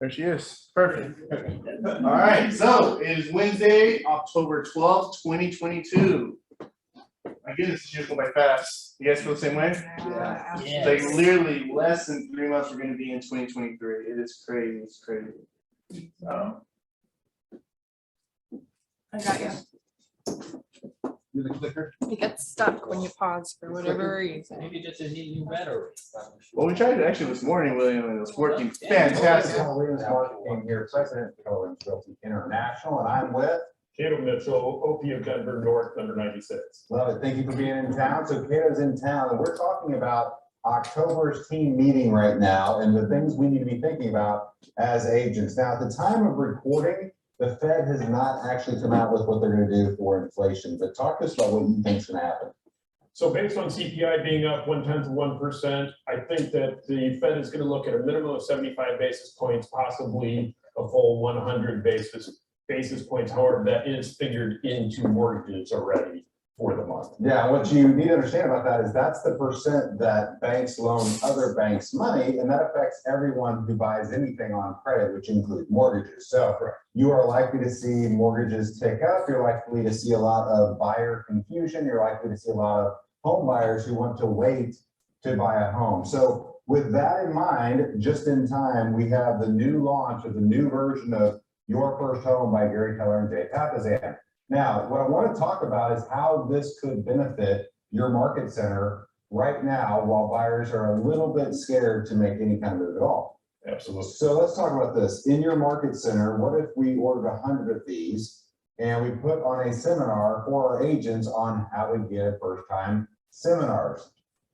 There she is. Perfect. All right. So it is Wednesday, October 12th, 2022. My goodness, this year's going by fast. You guys feel the same way? Yeah. Yes. Like literally less than 3 months we're going to be in 2023. It is crazy. It's crazy. I got you. You're the clicker. It gets stuck when you pause for whatever reason. Maybe just a new battery. Well, we tried it actually this morning, William, and it was working fantastic. Williams Marketing here, President of Keller Williams Realty International, and I'm with. Cato Mitchell, OP of Denver North, number 96. Love it. Thank you for being in town. So Cato's in town, and we're talking about October's team meeting right now and the things we need to be thinking about as agents. Now, at the time of recording, the Fed has not actually come out with what they're going to do for inflation, but talk to us about what you think is going to happen. So based on CPI being up 0.1%, I think that the Fed is going to look at a minimum of 75 basis points, possibly a full 100 basis points. However, that is figured into mortgages already for the month. Yeah, what you need to understand about that is that's the percent that banks loan other banks money, and that affects everyone who buys anything on credit, which includes mortgages. So you are likely to see mortgages tick up. You're likely to see a lot of buyer confusion. You're likely to see a lot of home buyers who want to wait to buy a home. So with that in mind, just in time, we have the new launch of the new version of Your First Home by Gary Keller and Jay Papazan. Now, what I want to talk about is how this could benefit your market center right now while buyers are a little bit scared to make any kind of move at all. Absolutely. So let's talk about this. In your market center, what if we ordered 100 of these and we put on a seminar for our agents on how to get first-time seminars?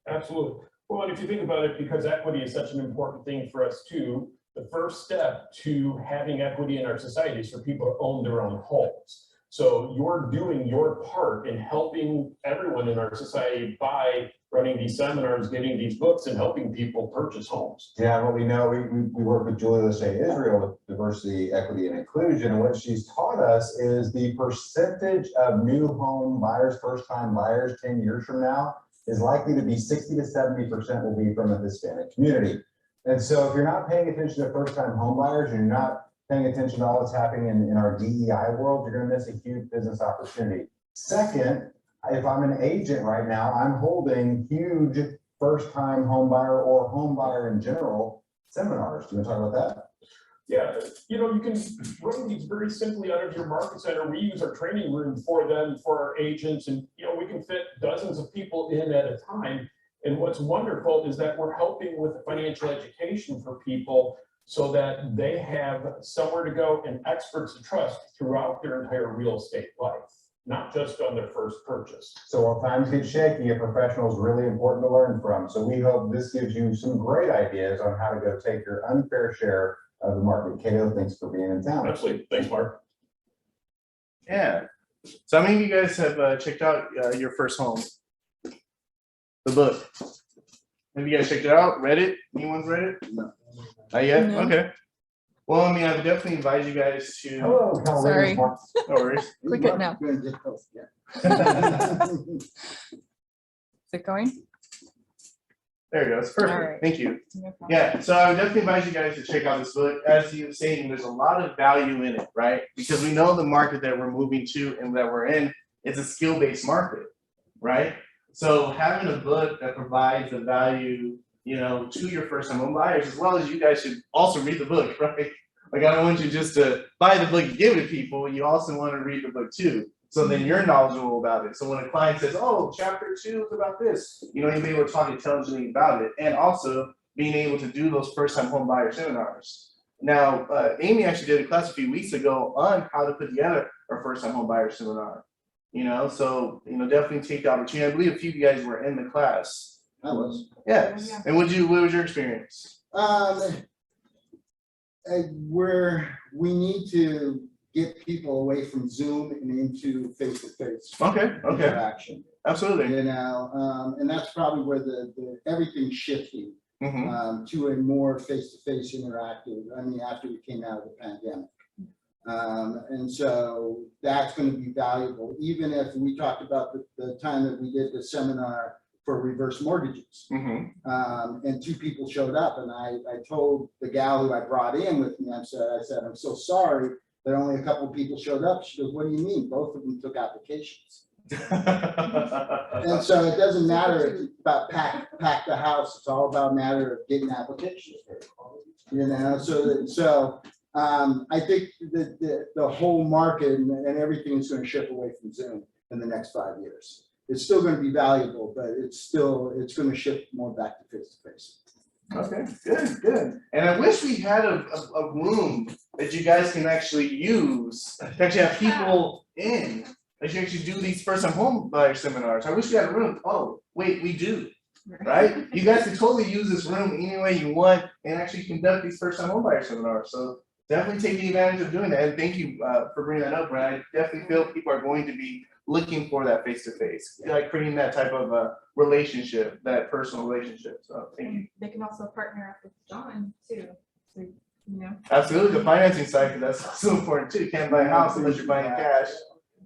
Absolutely. Well, and if you think about it, because equity is such an important thing for us too, the first step to having equity in our society is for people to own their own homes. So you're doing your part in helping everyone in our society by running these seminars, getting these books, and helping people purchase homes. Yeah, what we know, we work with Julia Lachey Israel with diversity, equity, and inclusion. And what she's taught us is the percentage of new home buyers, first-time buyers 10 years from now is likely to be 60 to 70% will be from the Hispanic community. And so if you're not paying attention to first-time home buyers, you're not paying attention to all that's happening in our DEI world, you're going to miss a huge business opportunity. Second, if I'm an agent right now, I'm holding huge first-time home buyer or home buyer in general seminars. Do you want to talk about that? Yeah, you can run these very simply out of your market center. We use our training room for them, for our agents, and we can fit dozens of people in at a time. And what's wonderful is that we're helping with financial education for people so that they have somewhere to go and experts to trust throughout their entire real estate life, not just on their first purchase. So while times get shaky, a professional is really important to learn from. So we hope this gives you some great ideas on how to go take your unfair share of the market. Cato, thanks for being in town. Absolutely. Thanks, Mark. Yeah. So how many of you guys have checked out Your First Home? The book. Have you guys checked it out? Read it? Anyone's read it? No. Not yet? No. Okay. Well, I mean, I would definitely advise you guys to. Hello, Keller Sorry. Williams. No worries. Click it now. Is it going? There you go. It's perfect. All right. Thank you. No problem. Yeah. So I would definitely advise you guys to check out this book. As you were saying, there's a lot of value in it, right? Because we know the market that we're moving to and that we're in is a skill-based market, right? So having a book that provides the value, to your first-time home buyers, as well as you guys should also read the book, right? Like I don't want you just to buy the book and give it to people. You also want to read the book too. So then you're knowledgeable about it. So when a client says, oh, chapter 2 is about this, you'll be able to talk intelligently about it. And also being able to do those first-time home buyer seminars. Now, Amy actually did a class a few weeks ago on how to put together a first-time home buyer seminar. So definitely take the opportunity. I believe a few of you guys were in the class. I was. Yes. And what was your experience? Where we need to get people away from Zoom and into face-to-face Okay. interaction. Absolutely. And that's probably where the everything's shifting to a more face-to-face interactive. I mean, after we came out of the pandemic. And so that's going to be valuable. Even if we talked about the time that we did the seminar for reverse mortgages. Mhm. And two people showed up, and I told the gal who I brought in with me, I said, I'm so sorry that only a couple of people showed up. She goes, what do you mean? Both of them took applications. And so it doesn't matter about pack the house. It's all about matter of getting applications. You know, so I think the whole market and everything is going to shift away from Zoom in the next 5 years. It's still going to be valuable, but it's going to shift more back to face to face. Okay, good. And I wish we had a room that you guys can actually use to actually have people in. That you actually do these first time home buyer seminars. I wish we had a room. Oh, wait, we do, right? You guys can totally use this room any way you want and actually conduct these first time home buyer seminars. So definitely taking advantage of doing that. And thank you for bringing that up, Brad. I definitely feel people are going to be looking for that face to face, like creating that type of relationship, that personal relationship. So thank you. They can also partner up with John too, so, you know. Absolutely, the financing side, because that's also important too. You can't buy a house unless you're buying cash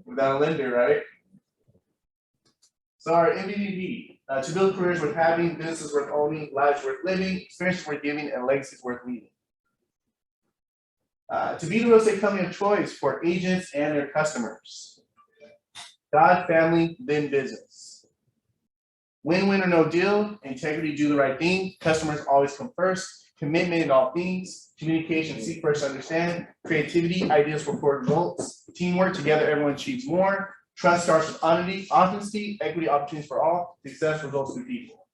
without a lender, right? So our MVPD, to build careers worth having, businesses worth owning, lives worth living, experiences worth giving, and legacies worth leaving. To be the real estate company of choice for agents and their customers. God, family, then business. Win-win or no deal, integrity, do the right thing, customers always come first, commitment in all things, communication, seek first, understand, creativity, ideas for results, teamwork, together everyone achieves more, trust starts with honesty, equity, opportunities for all, success results through people.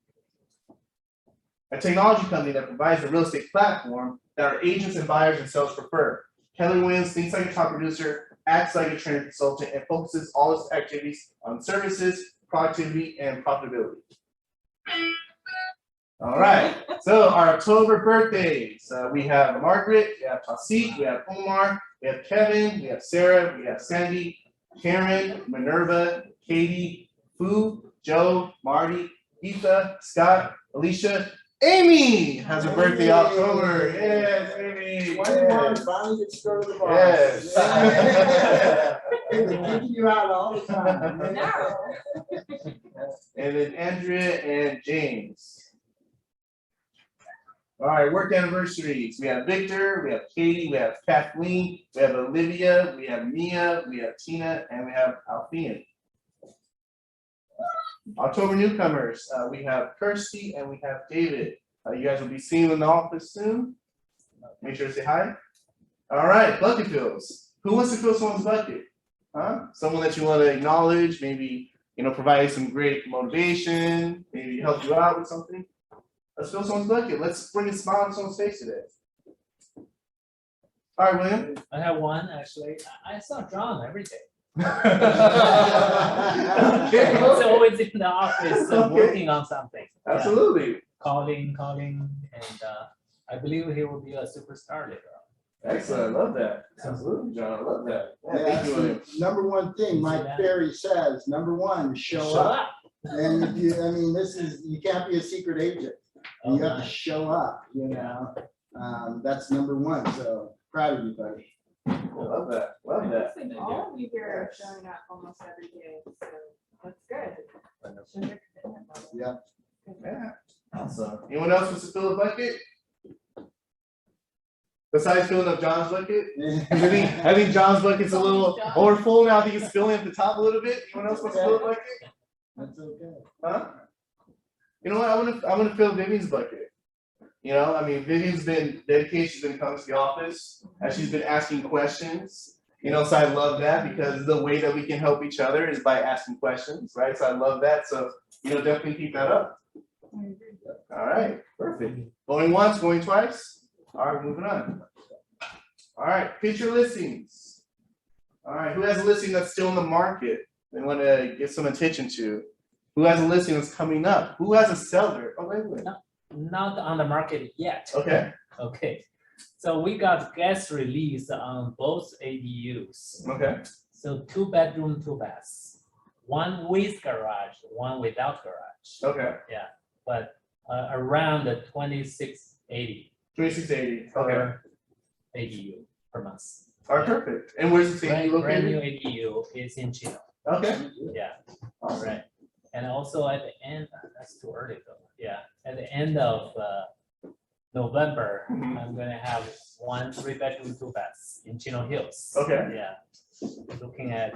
A technology company that provides a real estate platform that our agents and buyers and sellers prefer. Keller Williams thinks like a top producer, acts like a trainer consultant, and focuses all its activities on services, productivity, and profitability. All right, so our October birthdays, we have Margaret, we have Tasik, we have Omar, we have Kevin, we have Sarah, we have Sandy, Karen, Minerva, Katie, Fu, Joe, Marty, Etha, Scott, Alicia, Amy has a birthday October. Yes, Amy. 21, finally get started the bar. Yes. They've been kicking you out all the time. No. And then Andrea and James. All right, work anniversaries. We have Victor, we have Katie, we have Kathleen, we have Olivia, we have Mia, we have Tina, and we have Alfian. October newcomers, we have Kirsty and we have David. You guys will be seeing them in the office soon. Make sure to say hi. All right, bucket fills. Who wants to fill someone's bucket? Huh? Someone that you want to acknowledge, maybe, you know, provide some great motivation, maybe help you out with something. Let's fill someone's bucket. Let's bring a smile on someone's face today. All right, William. I have one actually. I saw John every day. Okay. He's always in the office Okay. working on something. Yeah. Absolutely. Calling, and I believe he will be a superstar later on. Excellent. I love that. Absolutely, John. I love that. Yeah, Yeah, thank you, William. number one thing, Mike Ferry says, number one, show up. And if you, I mean, you can't be a secret agent. Oh, You have to nice. show up, you know, that's number one, so proud of you, buddy. I love that. Love that. I think all of you here are showing up almost every day, so that's good. Shows your commitment level. Yeah. Yeah. Awesome. Anyone else wants to fill a bucket? Besides filling up John's bucket? I think John's bucket's a little overfull now. I think it's filling at the top a little bit. Anyone else wants to fill a bucket? That's okay. Huh? You know what? I'm gonna fill Vivian's bucket. You know, I mean, Vivian's been dedicated. She's been coming to the office and she's been asking questions. You know, so I love that because the way that we can help each other is by asking questions, right? So I love that. So, you know, definitely keep that up. All right, perfect. Going once, going twice. All right, moving on. All right, feature listings. All right, who has a listing that's still in the market and want to get some attention to? Who has a listing that's coming up? Who has a seller? Oh, wait. Not on the market yet. Okay. Okay. So we got guest release on both ADUs. Okay. So 2-bedroom, 2 baths. One with garage, one without garage. Okay. But around the 2680 2680. Okay. per ADU per month. All right, perfect. And where's the thing Brand new located? ADU is in Chino. Okay. Yeah, Awesome. right. And also at the end, that's too early though. Yeah, at the end of November, Mhm. I'm gonna have 1 3-bedroom, 2 baths in Chino Hills. Okay. Yeah, looking at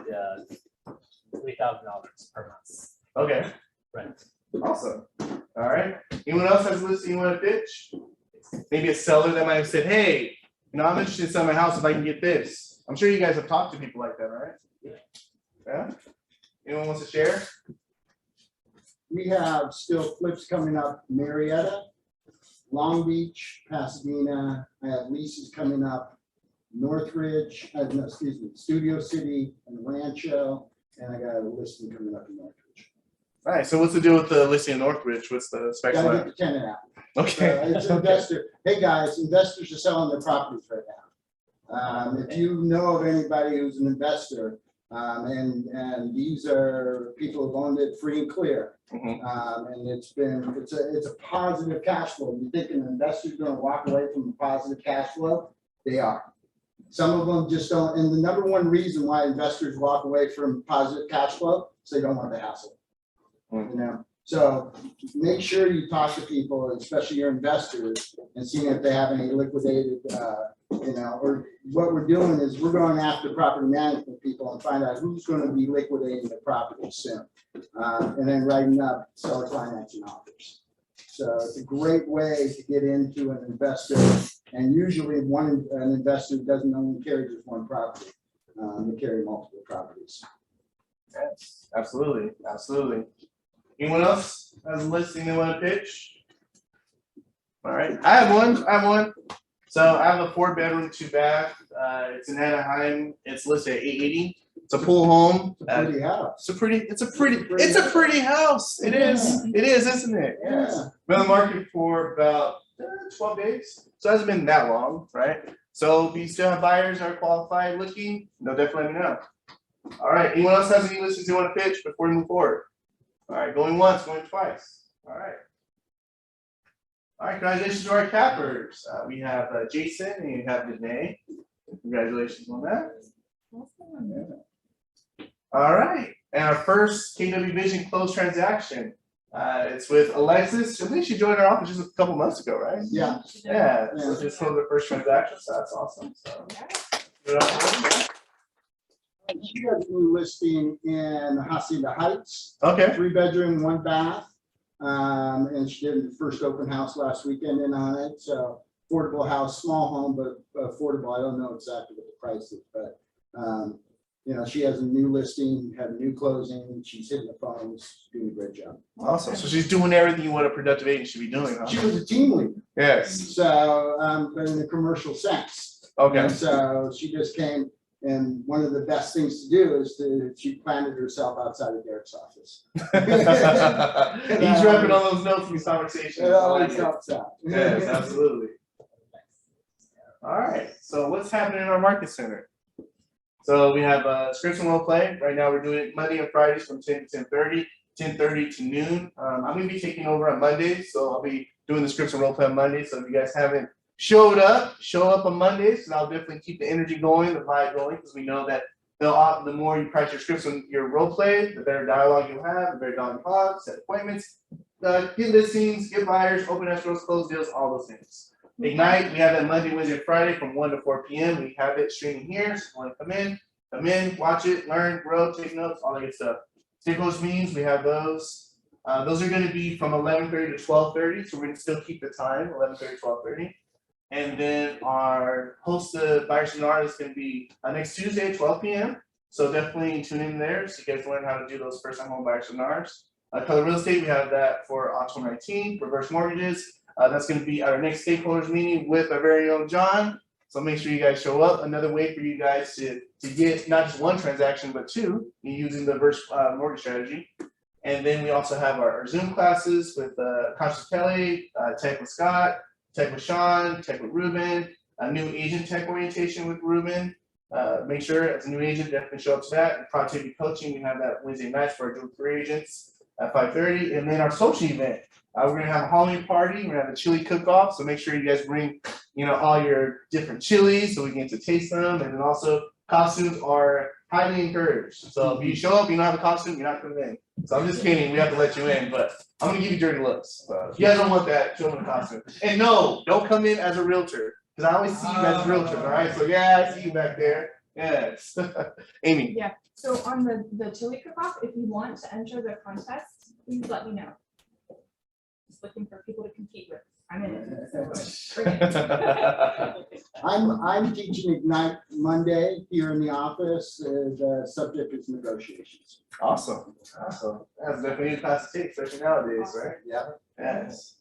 $3,000 per month Okay, rent. awesome. All right. Anyone else has a listing you want to pitch? Maybe a seller that might have said, hey, I'm interested in selling my house if I can get this. I'm sure you guys have talked to people like that, right? Yeah? Anyone wants to share? We have still flips coming up, Marietta, Long Beach, Pasadena. I have leases coming up, Northridge, no, excuse me, Studio City and Rancho, and I got a listing coming up in Northridge. All right, so what's the deal with the listing in Northridge? What's the specs Gotta like? get the tenant out. Okay. It's an investor. Hey, guys, investors are selling their properties right now. If you know of anybody who's an investor, and these are people who've owned it free and clear. Mhm. And it's a positive cash flow. You think an investor's gonna walk away from a positive cash flow? They are. Some of them just don't, and the number one reason why investors walk away from positive cash flow is they don't want the hassle. You know, so make sure you talk to people, especially your investors, and see if they have any liquidated, or what we're doing is we're going after property management people and find out who's gonna be liquidating the property soon. And then writing up seller financing offers. So it's a great way to get into an investor, and usually an investor doesn't only carry just one property, they carry multiple properties. Yes, absolutely, absolutely. Anyone else has a listing they want to pitch? All right, I have one. So I have a 4-bedroom, 2-bath. It's in Anaheim. It's listed at 880. It's a pool home. Pretty house. It's a pretty house. It is, isn't it? Yes. Been on the market for about 12 days. So it hasn't been that long, right? So if you still have buyers that are qualified looking, definitely let me know. All right, anyone else has any listings they want to pitch before we move forward? All right, going once, going twice. All right. All right, congratulations to our cappers. We have Jason and you have Danae. Congratulations on that. All right, and our first KW Vision closed transaction. It's with Alexis. I think she joined our office just a couple months ago, right? Yeah. Yeah, so just closed the first transaction, so that's awesome. So, good on her. She has a new listing in Hacienda Heights, Okay. 3-bedroom, 1-bath. And she did the first open house last weekend in on it. So affordable house, small home, but affordable. I don't know exactly what the price is, but she has a new listing, had a new closing. She's hitting the phones, doing a great job. Awesome. So she's doing everything you want a productive agent should be doing, huh? She was a team leader. Yes. So, but in the commercial sense. Okay. And so she just came. And one of the best things to do is she planted herself outside of Derek's office. He's repping all those notes in these conversations. It always helps out. Yes, absolutely. All right, so what's happening in our market center? So we have scripts and role play. Right now we're doing it Monday and Fridays from 10 to 10:30, 10:30 to noon. I'm gonna be taking over on Mondays, so I'll be doing the scripts and role play on Monday. So if you guys haven't show up on Mondays, and I'll definitely keep the energy going, the vibe going, because we know that the more you practice your scripts and your role play, the better dialogue you'll have, the better dialogue you'll have, set appointments, get listings, get buyers, open escrows, close deals, all those things. Ignite, we have that Monday, Wednesday, Friday from 1 to 4 p.m. We have it streaming here, so if you want to come in, watch it, learn, grow, take notes, all that good stuff. Stakeholder meetings, we have those. Those are going to be from 11:30 to 12:30, so we're going to still keep the time, 11:30 to 12:30. And then our host of buyer seminar is going to be next Tuesday at 12 p.m. So definitely tune in there so you guys learn how to do those first-time home buyer seminars. Color real estate, we have that for October 19th. Reverse mortgages, that's going to be our next stakeholders meeting with our very own John. So make sure you guys show up. Another way for you guys to get not just one transaction, but two, using the reverse mortgage strategy. And then we also have our Zoom classes with Constance Kelly, Tech with Scott, Tech with Sean, Tech with Ruben, a new agent tech orientation with Ruben. Make sure as a new agent, definitely show up to that. And productivity coaching, we have that Wednesday nights for our dual career agents at 5:30. And then our social event, we're gonna have a Halloween party. We're gonna have a chili cook-off. So make sure you guys bring, all your different chilies so we get to taste them. And then also costumes are highly encouraged. So if you show up, you don't have a costume, you're not coming in. So I'm just kidding, we have to let you in, but I'm gonna give you dirty looks. If you guys don't want that, show them the costume. And no, don't come in as a realtor, because I always see you guys as realtors, all right? So yeah, I see you back there. Yes. Amy, Yeah, so on the chili cook-off, if you want to enter the contest, please let me know. Just looking for people to compete with. I'm in it. So bring it. I'm teaching Ignite Monday here in the office. The subject is negotiations. awesome, awesome. That's definitely a class to take, especially nowadays, right? Yeah. Yes.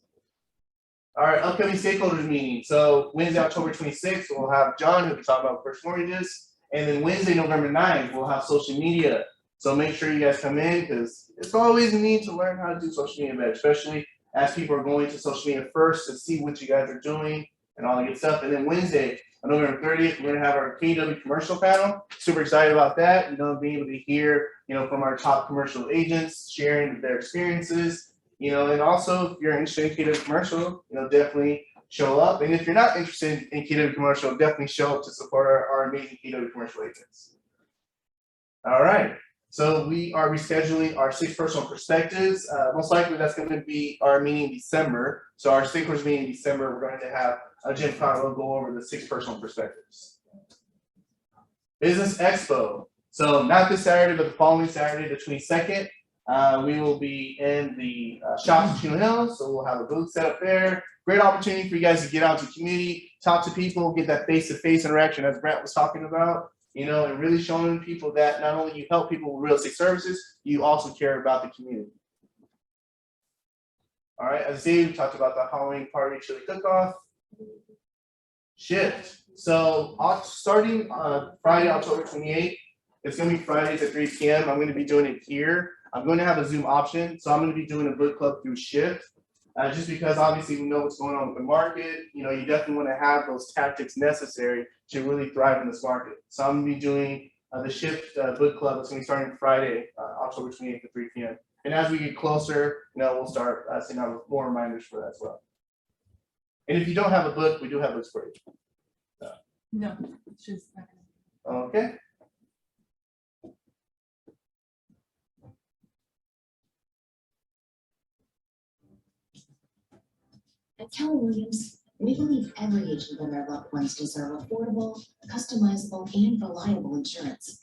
All right, upcoming stakeholders meeting. So Wednesday, October 26th, we'll have John who'll be talking about first mortgages. And then Wednesday, November 9th, we'll have social media. So make sure you guys come in because it's always a need to learn how to do social media better, especially as people are going to social media first to see what you guys are doing and all the good stuff. And then Wednesday, on November 30th, we're gonna have our KW commercial panel. Super excited about that. You know, being able to hear, you know, from our top commercial agents sharing their experiences, you know, and also if you're interested in KW commercial, you know, definitely show up. And if you're not interested in KW commercial, definitely show up to support our amazing KW commercial agents. All right. So we are rescheduling our 6 personal perspectives. Most likely that's going to be our meeting in December. So our stakeholders meeting in December, we're going to have Jim Conroe go over the 6 personal perspectives. Business Expo. So not this Saturday, but the following Saturday, the 22nd. We will be in the shops in Chino Hills. So we'll have a booth set up there. Great opportunity for you guys to get out to the community, talk to people, get that face-to-face interaction as Brent was talking about. You know, and really showing people that not only you help people with real estate services, you also care about the community. All right, as I said, we talked about the Halloween party chili cook-off. Shift. So starting Friday, October 28th, it's gonna be Fridays at 3 p.m. I'm gonna be doing it here. I'm going to have a Zoom option, so I'm gonna be doing a book club through Shift. Just because obviously we know what's going on with the market, you know, you definitely want to have those tactics necessary to really thrive in this market. So I'm gonna be doing the Shift book club. It's gonna be starting Friday, October 28th at 3 p.m. And as we get closer, you know, we'll start sending out more reminders for that as well. And if you don't have a book, we do have books for you. No, it's just. Okay. At Keller Williams, we believe every agent and their loved ones deserve affordable, customizable, and reliable insurance.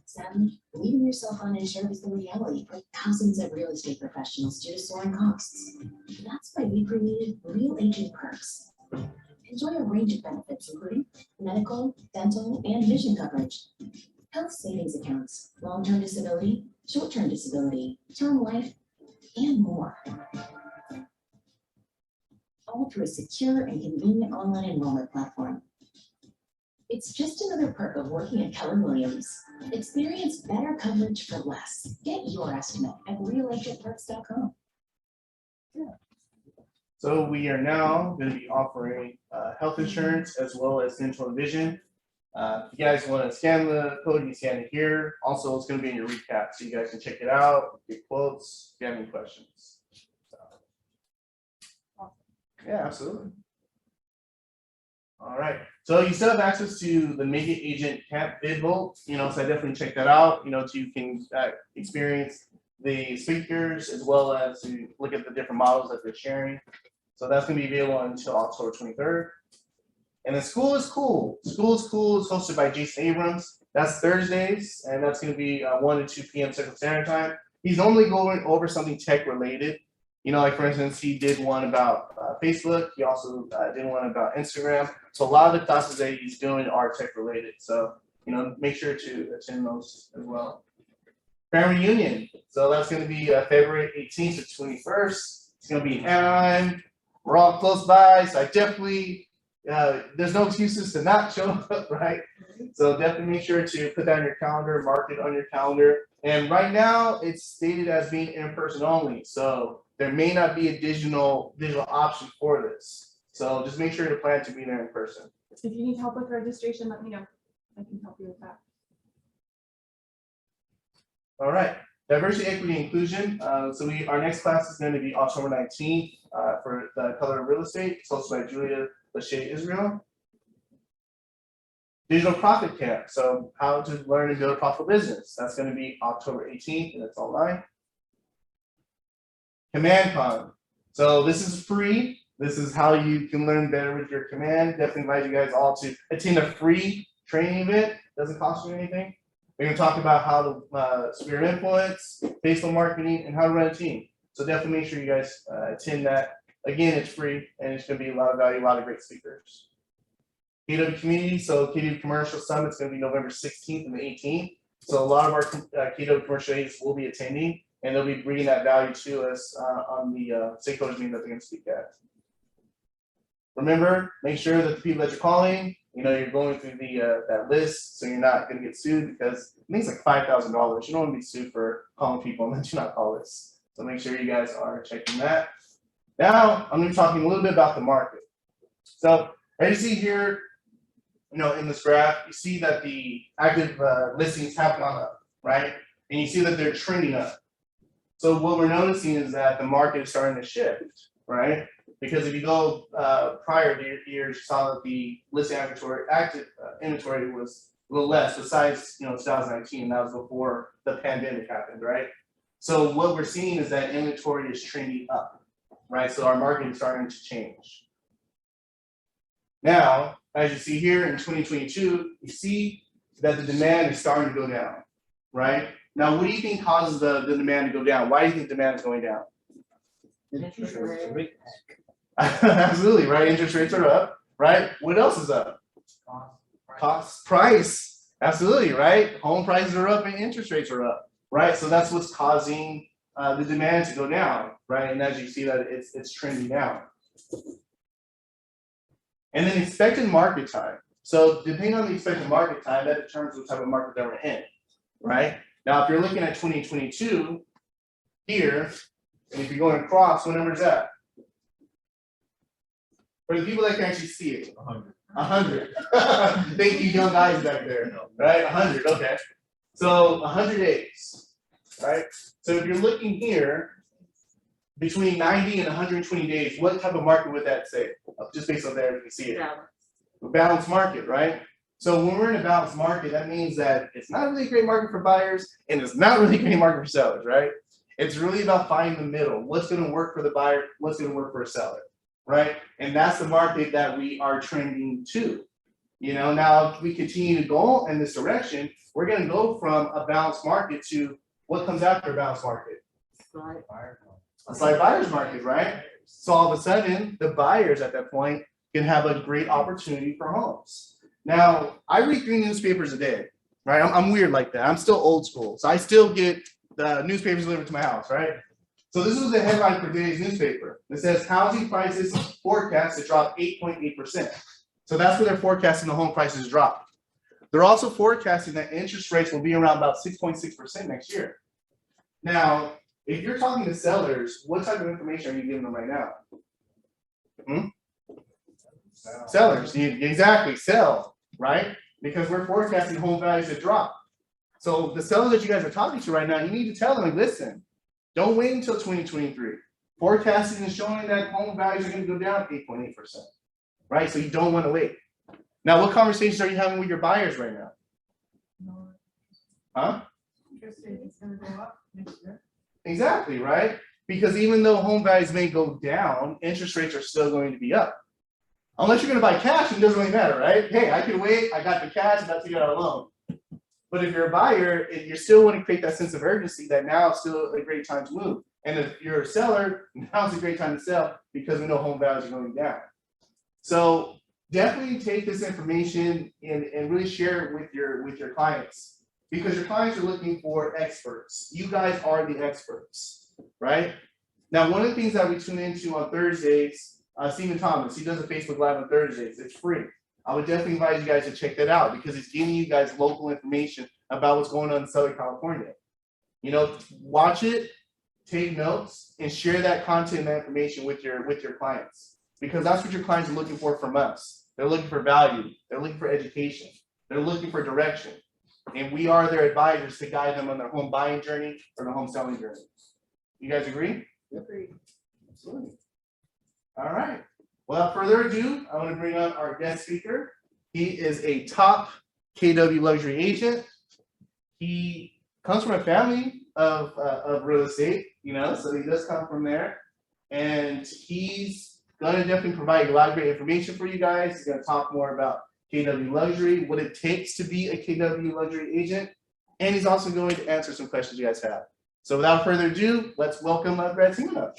Sadly, leaving yourself uninsured is the reality for thousands of real estate professionals due to soaring costs. That's why we created Real Agent Perks. Enjoy a range of benefits, including medical, dental, and vision coverage, health savings accounts, long-term disability, short-term disability, term life, and more. All through a secure and convenient online enrollment platform. It's just another perk of working at Keller Williams. Experience better coverage for less. Get your estimate at realagentperks.com. So we are now going to be offering health insurance as well as dental and vision. If you guys want to scan the code, you can scan it here. Also, it's going to be in your recap, so you guys can check it out, get quotes, if you have any questions. So, yeah, absolutely. All right. So you still have access to the Make It Agent Camp bid vote, you know, so I definitely check that out, you know, so you can experience the speakers as well as to look at the different models that they're sharing. So that's going to be available until October 23rd. And then School is Cool. School is Cool is hosted by Jason Abrams. That's Thursdays, and that's going to be 1 to 2 p.m. Central Standard Time. He's only going over something tech related. You know, like for instance, he did one about Facebook. He also did one about Instagram. So a lot of the classes that he's doing are tech related. So, you know, make sure to attend those as well. Family reunion. So that's going to be February 18th to 21st. It's going to be in Anaheim. We're all close by, so I definitely, there's no excuses to not show up, right? So definitely make sure to put that on your calendar, mark it on your calendar. And right now, it's stated as being in person only. So there may not be a digital option for this. So just make sure to plan to be there in person. If you need help with registration, let me know. I can help you with that. All right, diversity, equity, inclusion. So our next class is going to be October 19th for the color of real estate. It's hosted by Julia Lachey Israel. Digital Profit Camp, so how to learn and build a profitable business. That's going to be October 18th, and it's online. CommandCon. So this is free. This is how you can learn better with your command. Definitely invite you guys all to attend a free training event. Doesn't cost you anything. We're going to talk about how to sphere of influence, Facebook marketing, and how to run a team. So definitely make sure you guys attend that. Again, it's free, and it's going to be a lot of value, a lot of great speakers. KW Community, so KW Commercial Summit is going to be November 16th and the 18th. So a lot of our KW commercial agents will be attending, and they'll be bringing that value to us on the stakeholders meeting that they're going to speak at. Remember, make sure that the people that you're calling, you're going through the that list, so you're not going to get sued, because I think it's like $5,000. You don't want to be sued for calling people and then do not call us. So make sure you guys are checking that. Now I'm going to be talking a little bit about the market. So as you see here, in this graph, you see that the active listings have gone up, right? And you see that they're trending up. So what we're noticing is that the market is starting to shift, right? Because if you go prior to years, you saw that the listing active inventory was a little less, besides 2019. That was before the pandemic happened, right? So what we're seeing is that inventory is trending up, right? So our market is starting to change. Now, as you see here in 2022, you see that the demand is starting to go down, right? Now, what do you think causes the demand to go down? Why do you think demand is going down? Absolutely, right? Interest rates are up, right? What else is up? Cost, price. Absolutely, right? Home prices are up and interest rates are up, right? So that's what's causing the demand to go down, right? And as you see that it's trending down. And then expected market time. So depending on the expected market time, that determines what type of market that we're in, right? Now, if you're looking at 2022 here, and if you're going across, what number is that? For the people that can actually see it. 100. 100. Thank you, young guys back there. Right? 100. Okay. So 100 days. Right? So if you're looking here, between 90 and 120 days, what type of market would that say? Just based on there, you can see it. A balanced market, right? So when we're in a balanced market, that means that it's not really a great market for buyers, and it's not really a great market for sellers, right? It's really about finding the middle. What's going to work for the buyer? What's going to work for a seller, right? And that's the market that we are trending to. Now if we continue to go in this direction, we're going to go from a balanced market to what comes after a balanced market? A slight buyer's market, right? So all of a sudden, the buyers at that point can have a great opportunity for homes. Now, I read 3 newspapers a day, right? I'm weird like that. I'm still old school. So I still get the newspapers delivered to my house, right? So this was the headline for today's newspaper. It says housing prices forecast to drop 8.8%. So that's where they're forecasting the home prices to drop. They're also forecasting that interest rates will be around about 6.6% next year. Now, if you're talking to sellers, what type of information are you giving them right now? Sellers, exactly, sell, right? Because we're forecasting home values to drop. So the sellers that you guys are talking to right now, you need to tell them, like, listen, don't wait until 2023. Forecasting is showing that home values are going to go down 8.8%, right? So you don't want to wait. Now, what conversations are you having with your buyers right now? Huh? It's going to go up next year. Exactly, right? Because even though home values may go down, interest rates are still going to be up. Unless you're going to buy cash, it doesn't really matter, right? Hey, I can wait. I got the cash. I'm about to get out a loan. But if you're a buyer, you still want to create that sense of urgency that now is still a great time to move. And if you're a seller, now's a great time to sell because we know home values are going down. So definitely take this information and really share it with your clients. Because your clients are looking for experts. You guys are the experts, right? Now, one of the things that we tune into on Thursdays, Seaman Thomas, he does a Facebook Live on Thursdays. It's free. I would definitely invite you guys to check that out because it's giving you guys local information about what's going on in Southern California. Watch it, take notes, and share that content and that information with your clients. Because that's what your clients are looking for from us. They're looking for value. They're looking for education. They're looking for direction. And we are their advisors to guide them on their home buying journey or their home selling journey. You guys agree? Agreed. Absolutely. All right. Without further ado, I want to bring up our guest speaker. He is a top KW luxury agent. He comes from a family of real estate, you know, so he does come from there. And he's gonna definitely provide a lot of great information for you guys. He's gonna talk more about KW luxury, what it takes to be a KW luxury agent. And he's also going to answer some questions you guys have. So without further ado, let's welcome Brad Seaman up.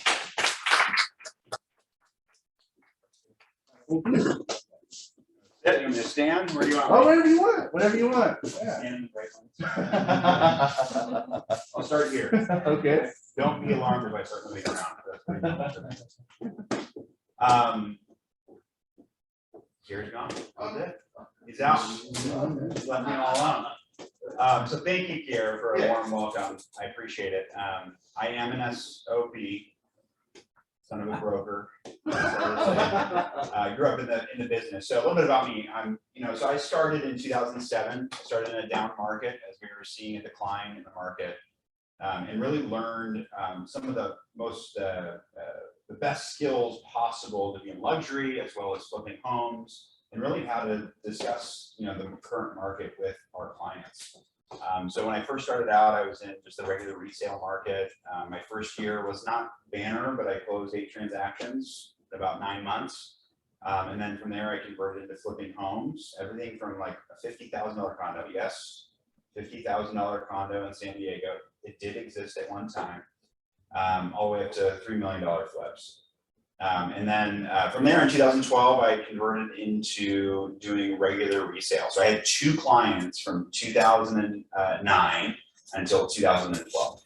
You want me to stand? Where do you want? Oh, me? whatever you want, whatever you want. Yeah. Stand in the right ones. I'll start here. Okay. Don't be alarmed if I start moving around. That's pretty normal. Gary's gone. He's out. He's left me all alone. So thank you, Gary, for a warm welcome. I appreciate it. I am an SOP, son of a broker. I grew up in the business. So a little bit about me. So I started in 2007. I started in a down market as we were seeing a decline in the market, and really learned some of the most the best skills possible to be in luxury as well as flipping homes, and really how to discuss the current market with our clients. So when I first started out, I was in just the regular resale market. My first year was not banner, but I closed 8 transactions in about 9 months. And then from there, I converted into flipping homes, everything from like a $50,000 condo. Yes, $50,000 condo in San Diego. It did exist at one time, all the way up to $3 million flips. And then from there in 2012, I converted into doing regular resale. So I had 2 clients from 2009 until 2012.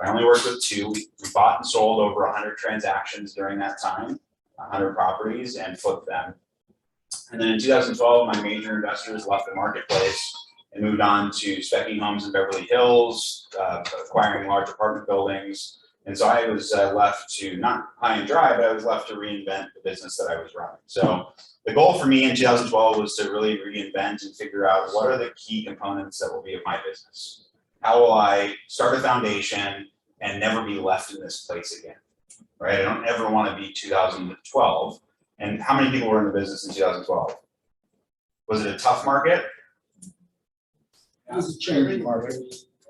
I only worked with 2. We bought and sold over 100 transactions during that time, 100 properties, and flipped them. And then in 2012, my major investors left the marketplace and moved on to speccing homes in Beverly Hills, acquiring large apartment buildings. And so I was left to, not high and dry, but I was left to reinvent the business that I was running. So the goal for me in 2012 was to really reinvent and figure out what are the key components that will be of my business. How will I start a foundation and never be left in this place again, right? I don't ever want to be 2012. And how many people were in the business in 2012? Was it a tough market? It was a changing market.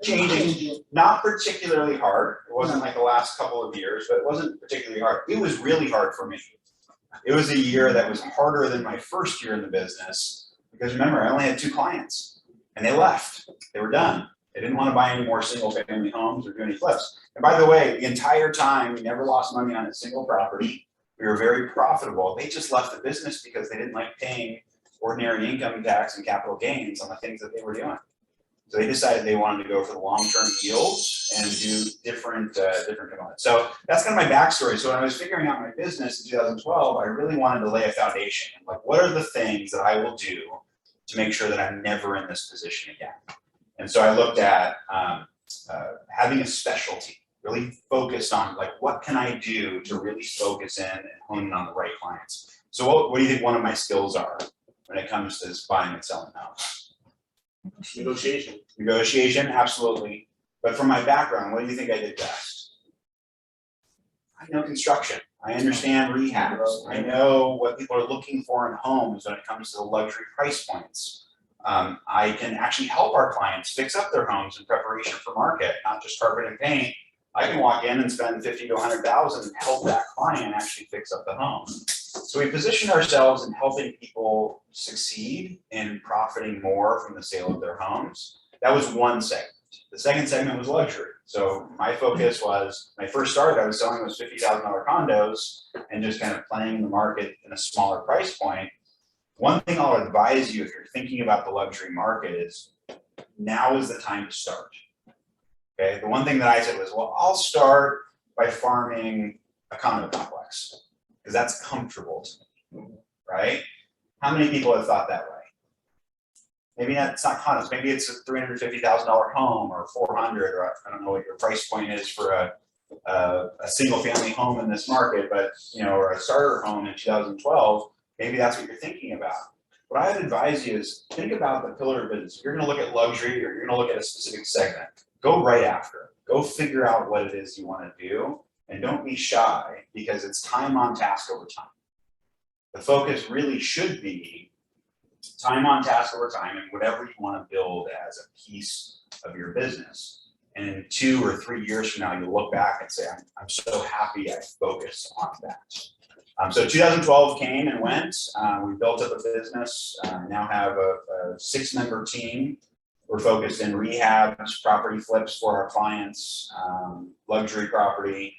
Changing, not particularly hard. It wasn't like the last couple of years, but it wasn't particularly hard. It was really hard for me. It was a year that was harder than my first year in the business, because remember, I only had 2 clients and they left. They were done. They didn't want to buy any more single family homes or do any flips. And by the way, the entire time, we never lost money on a single property. We were very profitable. They just left the business because they didn't like paying ordinary income tax and capital gains on the things that they were doing. So they decided they wanted to go for the long-term yields and do different components. So that's kind of my backstory. So when I was figuring out my business in 2012, I really wanted to lay a foundation. Like, what are the things that I will do to make sure that I'm never in this position again? And so I looked at having a specialty, really focused on like, what can I do to really focus in and hone in on the right clients? So what do you think one of my skills are when it comes to buying and selling houses? Negotiation. Negotiation, absolutely. But from my background, what do you think I did best? I know construction. I understand rehabs. I know what people are looking for in homes when it comes to the luxury price points. I can actually help our clients fix up their homes in preparation for market, not just carpet and paint. I can walk in and spend $50,000 to $100,000 and help that client actually fix up the home. So we position ourselves in helping people succeed in profiting more from the sale of their homes. That was one segment. The second segment was luxury. So my focus was, when I first started, I was selling those $50,000 condos and just kind of playing the market in a smaller price point. One thing I'll advise you if you're thinking about the luxury market is, now is the time to start. Okay, the one thing that I said was, well, I'll start by farming a condo complex, because that's comfortable to me, right? How many people have thought that way? Maybe it's not condos, maybe it's a $350,000 home or 400, or I don't know what your price point is for a single family home in this market, but or a starter home in 2012, maybe that's what you're thinking about. What I'd advise you is think about the pillar of business. If you're gonna look at luxury or you're gonna look at a specific segment, go right after it. Go figure out what it is you wanna do, and don't be shy, because it's time on task over time. The focus really should be time on task over time, and whatever you want to build as a piece of your business. And in 2 or 3 years from now, you'll look back and say, I'm so happy I focused on that. So 2012 came and went. We built up a business, now have a 6-member team. We're focused in rehabs, property flips for our clients, luxury property,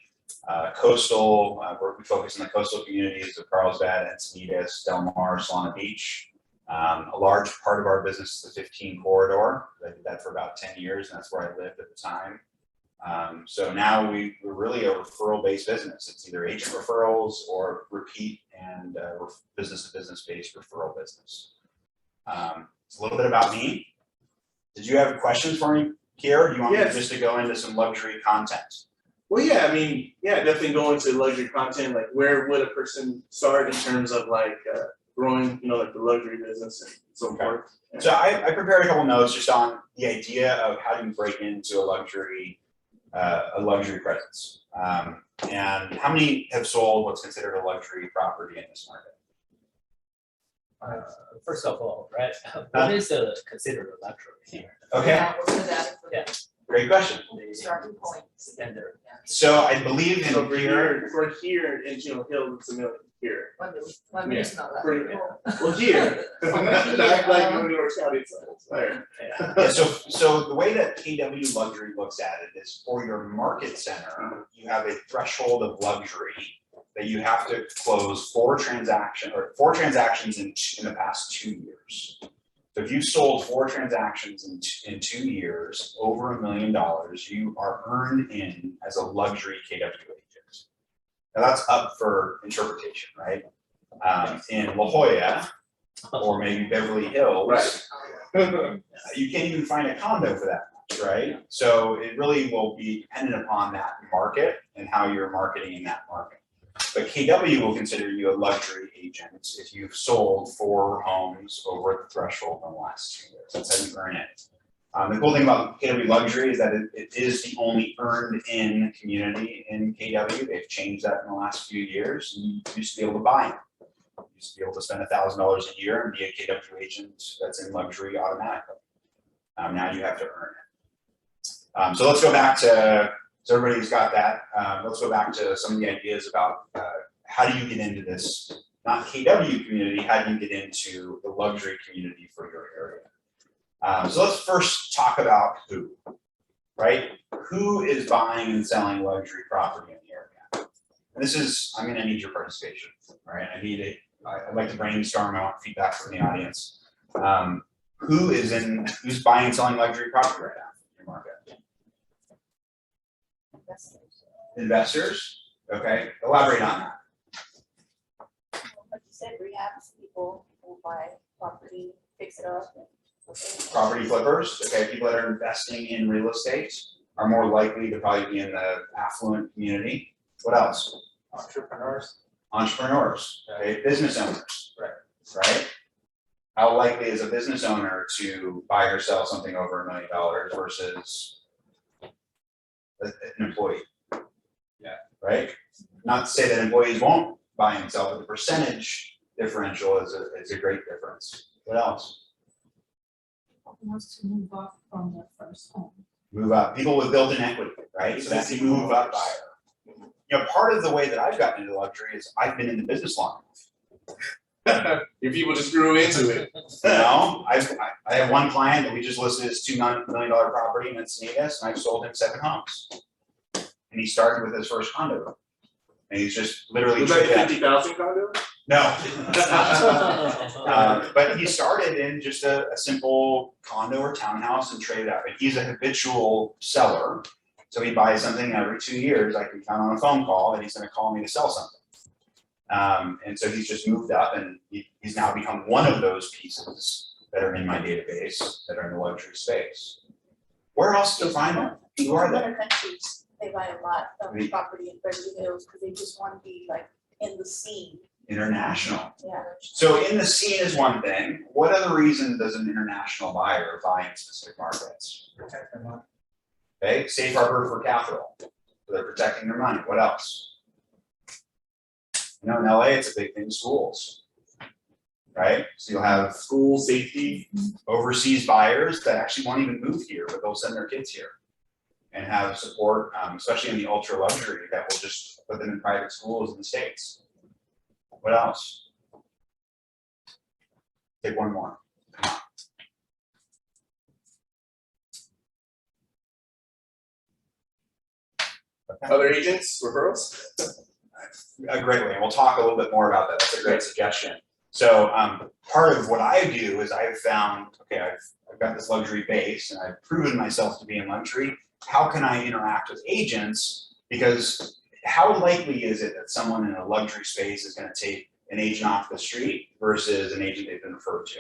coastal. We focus on the coastal communities of Carlsbad, Encinitas, Del Mar, Solana Beach. A large part of our business is the 15 corridor. I did that for about 10 years, and that's where I lived at the time. So now we're really a referral-based business. It's either agent referrals or repeat and business-to-business based referral business. It's a little bit about me. Did you have questions for me, Kier? Do you want me just to go into some luxury content? Well, yeah, I mean, yeah, definitely go into luxury content. Like, where would a person start in terms of like growing, you know, like the luxury business and so forth? So I prepared a couple notes just on the idea of how do you break into a luxury presence. And how many have sold what's considered a luxury property in this market? First of all, right, what is considered a luxury here? Okay, Yeah. great question. Starting point. Standard. So I believe in So here, for here in Chino Hills, it's $1 million here. One minute's not that. Well, here, not like New York County size. yeah, so the way that KW Luxury looks at it is for your market center, you have a threshold of luxury that you have to close 4 transactions in the past 2 years. So if you've sold 4 transactions in 2 years, over $1 million, you are earned in as a luxury KW agent. Now that's up for interpretation, right? In La Jolla, or maybe Beverly Hills, Right. you can't even find a condo for that much, right? So it really will be dependent upon that market and how you're marketing in that market. But KW will consider you a luxury agent if you've sold 4 homes over the threshold in the last 2 years. That's how you earn it. The cool thing about KW Luxury is that it is the only earned in community in KW. They've changed that in the last few years. You used to be able to buy them. You used to be able to spend $1,000 a year and be a KW agent that's in luxury automatically. Now you have to earn it. So let's go back to, so everybody's got that. Let's go back to some of the ideas about how do you get into this, not KW community, how do you get into the luxury community for your area? So let's first talk about who, right? Who is buying and selling luxury property in the area? And this is, I'm gonna need your participation, right? I'd like to brainstorm, I want feedback from the audience. Who's buying and selling luxury property right now in your market? Investors, okay, elaborate on that. Like you said, rehabs, people who buy property, fix it up. Property flippers, okay, people that are investing in real estate are more likely to probably be in the affluent community. What else? Entrepreneurs, okay, business owners, right? How likely is a business owner to buy or sell something over $1 million versus an employee? Yeah, right? Not to say that employees won't buy and sell, but the percentage differential is a great difference. What else? Wants to move up from their first home. Move up, people with built-in equity, right? So that's the move up buyer. You know, part of the way that I've gotten into luxury is I've been in the business long enough. Your people just grew into it. You know, I have one client that we just listed as $2 million property in Encinitas, and I've sold him 7 homes. And he started with his first condo. And he's just literally. Was that 50,000 condo? No. But he started in just a simple condo or townhouse and traded up. And he's a habitual seller. So he buys something every 2 years. I can count on a phone call that he's going to call me to sell something. And so he's just moved up, and he's now become one of those pieces that are in my database that are in the luxury space. Where else do you find them? Who are In they? other countries, they buy a lot of property in Beverly Hills because they just want to be like in the scene. International. Yeah. So in the scene is one thing. What other reason does an international buyer buy in specific markets? Protect their money. Okay, safe harbor for capital. So they're protecting their money. What else? You know, in LA, it's a big thing, schools. right? So you'll have School safety. overseas buyers that actually won't even move here, but they'll send their kids here and have support, especially in the ultra luxury that will just put them in private schools in the States. What else? Take one more. Come on. Other agents, referrals? A great way, and we'll talk a little bit more about that. That's a great suggestion. So part of what I do is I've found, okay, I've got this luxury base and I've proven myself to be in luxury. How can I interact with agents? Because how likely is it that someone in a luxury space is going to take an agent off the street versus an agent they've been referred to?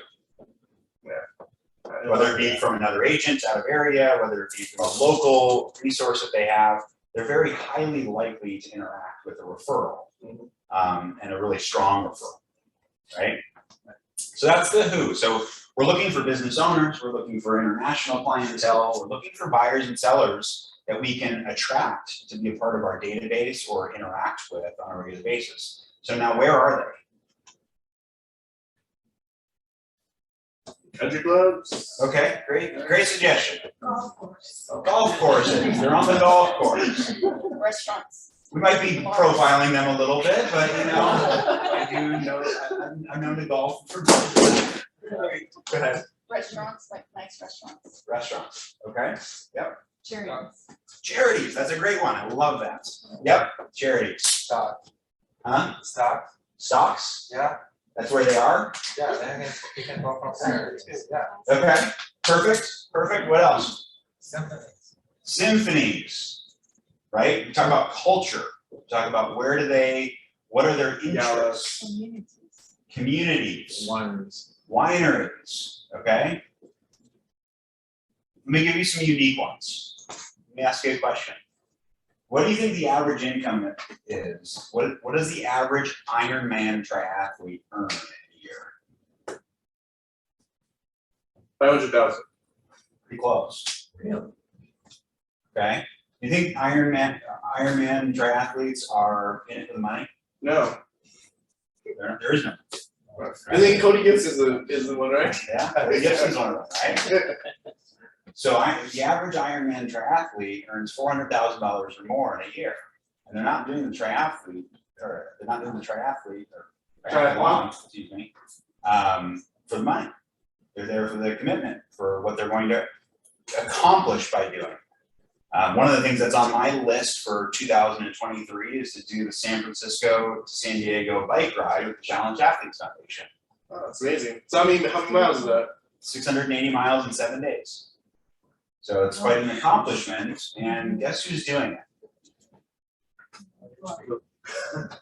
Whether it be from another agent out of area, whether it be from a local resource that they have, they're very highly likely to interact with a referral, and a really strong referral, right? So that's the who. So we're looking for business owners, we're looking for international clientele, we're looking for buyers and sellers that we can attract to be a part of our database or interact with on a regular basis. So now where are they? Country clubs. Okay, great suggestion. Golf course. Golf courses, they're on the golf course. Restaurants. We might be profiling them a little bit, but you know, I do know, I'm known to golf for good. Go ahead. Restaurants, like nice restaurants. Restaurants, okay, yep. Charities. Charities, that's a great one, I love that. Yep, charities. Stock. Huh? Stock. Stocks, Yeah. that's where they are? Yeah, then you can go from there. Yeah. Okay, perfect, what else? Symphonies. Symphonies, right? We talk about culture, we talk about what are their interests? Communities. Communities. Ones. Wineries, okay? Let me give you some unique ones. Let me ask you a question. What do you think the average income is? What does the average Ironman triathlete earn in a year? 500,000. Pretty close. Really? Okay? You think Ironman triathletes are in it for the money? No. There is no. I think Cody Gibbs is the one, right? Yeah, Gibson's one of them, right? So the average Ironman triathlete earns $400,000 or more in a year, and they're not doing the triathlon, excuse me, for the money. They're there for the commitment, for what they're going to accomplish by doing. One of the things that's on my list for 2023 is to do the San Francisco to San Diego bike ride with the Challenge Athletes Foundation. Oh, that's amazing. So I mean, how many miles is that? 680 miles in 7 days. So it's quite an accomplishment, and guess who's doing it?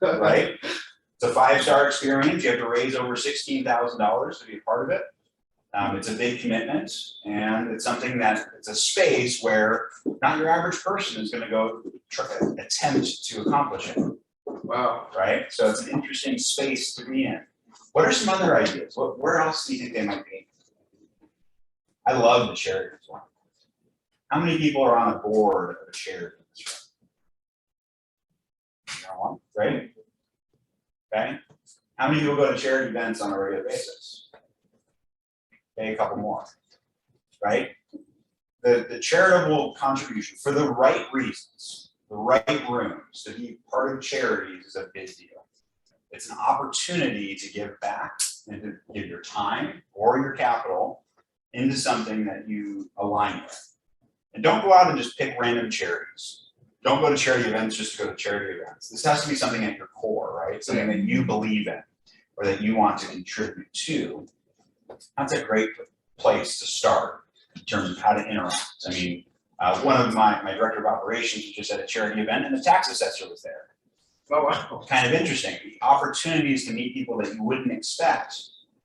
Right? It's a 5-star experience. You have to raise over $16,000 to be a part of it. It's a big commitment, and it's something it's a space where not your average person is going to go attempt to accomplish it. Wow. Right? So it's an interesting space to be in. What are some other ideas? Where else do you think they might be? I love the charities one. How many people are on a board of a charity in this room? No one, right? Okay. How many people go to charity events on a regular basis? Okay, a couple more, right? The charitable contribution for the right reasons, the right rooms, to be part of charities is a big deal. It's an opportunity to give back and to give your time or your capital into something that you align with. And don't go out and just pick random charities. Don't go to charity events just to go to charity events. This has to be something at your core, right? Something that you believe in or that you want to contribute to. That's a great place to start in terms of how to interact. I mean, one of my director of operations was just at a charity event and the tax assessor was there. Oh, wow. Kind of interesting. The opportunities to meet people that you wouldn't expect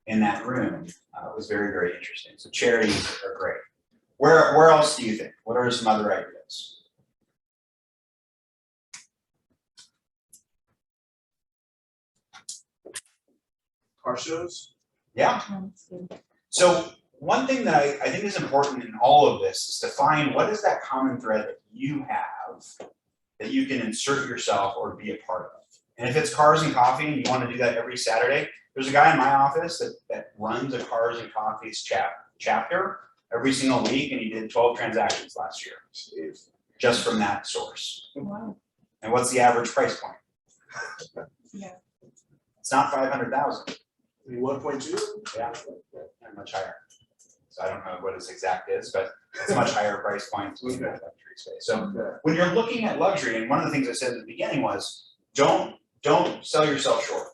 in that room was very, very interesting. So charities are great. Where else do you think? What are some other ideas? Car shows? Yeah. So one thing that I think is important in all of this is to find what is that common thread that you have that you can insert yourself or be a part of. And if it's cars and coffee and you want to do that every Saturday, there's a guy in my office that runs a cars and coffees chapter every single week, and he did 12 transactions last year. Just from that source. Wow. And what's the average price point? Yeah. It's not 500,000. 1.2? Yeah, much higher. So I don't know what his exact is, but it's a much higher price point in the luxury space. So when you're looking at luxury, and one of the things I said at the beginning was, don't sell yourself short.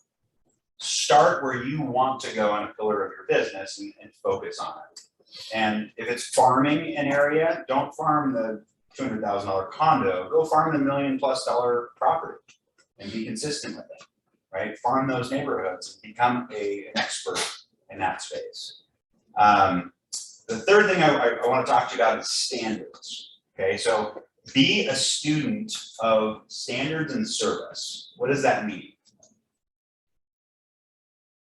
Start where you want to go on a pillar of your business and focus on it. And if it's farming an area, don't farm the $200,000 condo, go farm the $1 million+ property and be consistent with it, right? Farm those neighborhoods and become an expert in that space. The third thing I want to talk to you about is standards, okay? So be a student of standards and service. What does that mean?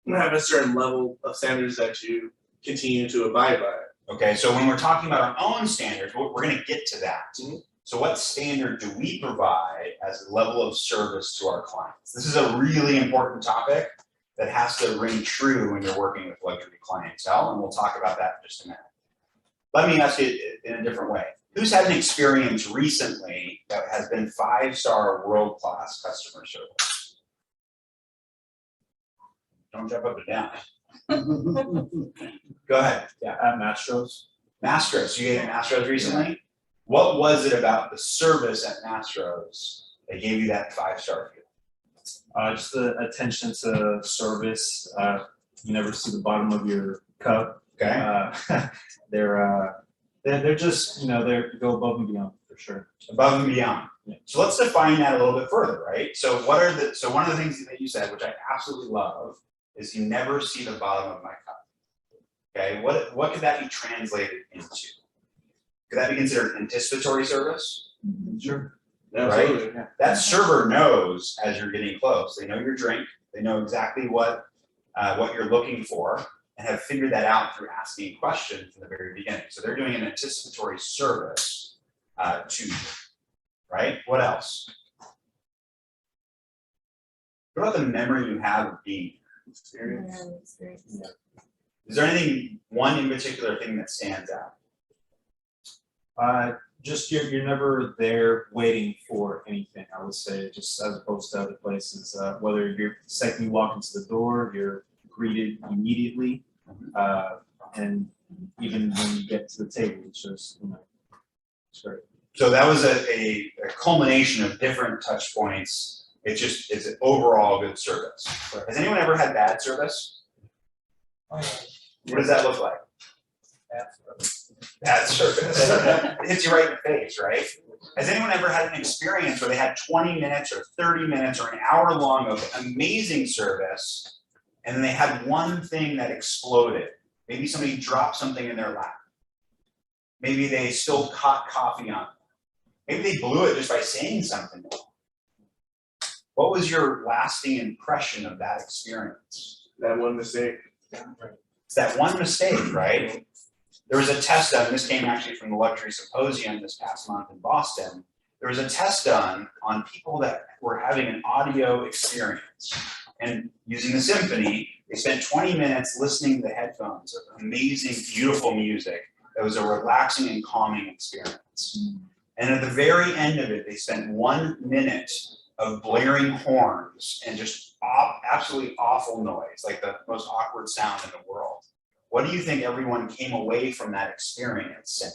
You have a certain level of standards that you continue to abide by. Okay, so when we're talking about our own standards, we're going to get to that. Mhm. So what standard do we provide as a level of service to our clients? This is a really important topic that has to ring true when you're working with luxury clientele, and we'll talk about that in just a minute. Let me ask it in a different way. Who's had an experience recently that has been 5-star world-class customer service? Don't jump up and down. Go ahead. Yeah. At Mastro's. Mastro's. You ate at Mastro's recently? What was it about the service at Mastro's that gave you that 5-star feel? Just the attention to service. You never see the bottom of your cup. Okay. They're just, they go above and beyond for sure. Above and beyond. Yeah. So let's define that a little bit further, right? So one of the things that you said, which I absolutely love, is you never see the bottom of my cup. Okay, what could that be translated into? Could that be considered anticipatory service? Sure. Absolutely. Yeah. That server knows as you're getting close. They know your drink. They know exactly what you're looking for, and have figured that out through asking questions from the very beginning. So they're doing an anticipatory service to you, right? What else? What about the memory you have of being Experience. Is there anything, one in particular thing that stands out? Just you're never there waiting for anything, I would say, just as opposed to other places. Whether you're the second you walk into the door, you're greeted immediately. And even when you get to the table, it's just, it's great. So that was a culmination of different touch points. It's an overall good service. Has anyone ever had bad service? What does that look like? Bad service. It hits you right in the face, right? Has anyone ever had an experience where they had 20 minutes or 30 minutes or an hour long of amazing service, and then they had one thing that exploded? Maybe somebody dropped something in their lap. Maybe they spilled hot coffee on them. Maybe they blew it just by saying something. What was your lasting impression of that experience? That one mistake. It's that one mistake, right? There was a test done, this came actually from the Luxury Symposium this past month in Boston. There was a test done on people that were having an audio experience. And using the symphony, they spent 20 minutes listening to the headphones of amazing, beautiful music that was a relaxing and calming experience. And at the very end of it, they spent 1 minute of blaring horns and just absolutely awful noise, like the most awkward sound in the world. What do you think everyone came away from that experience saying?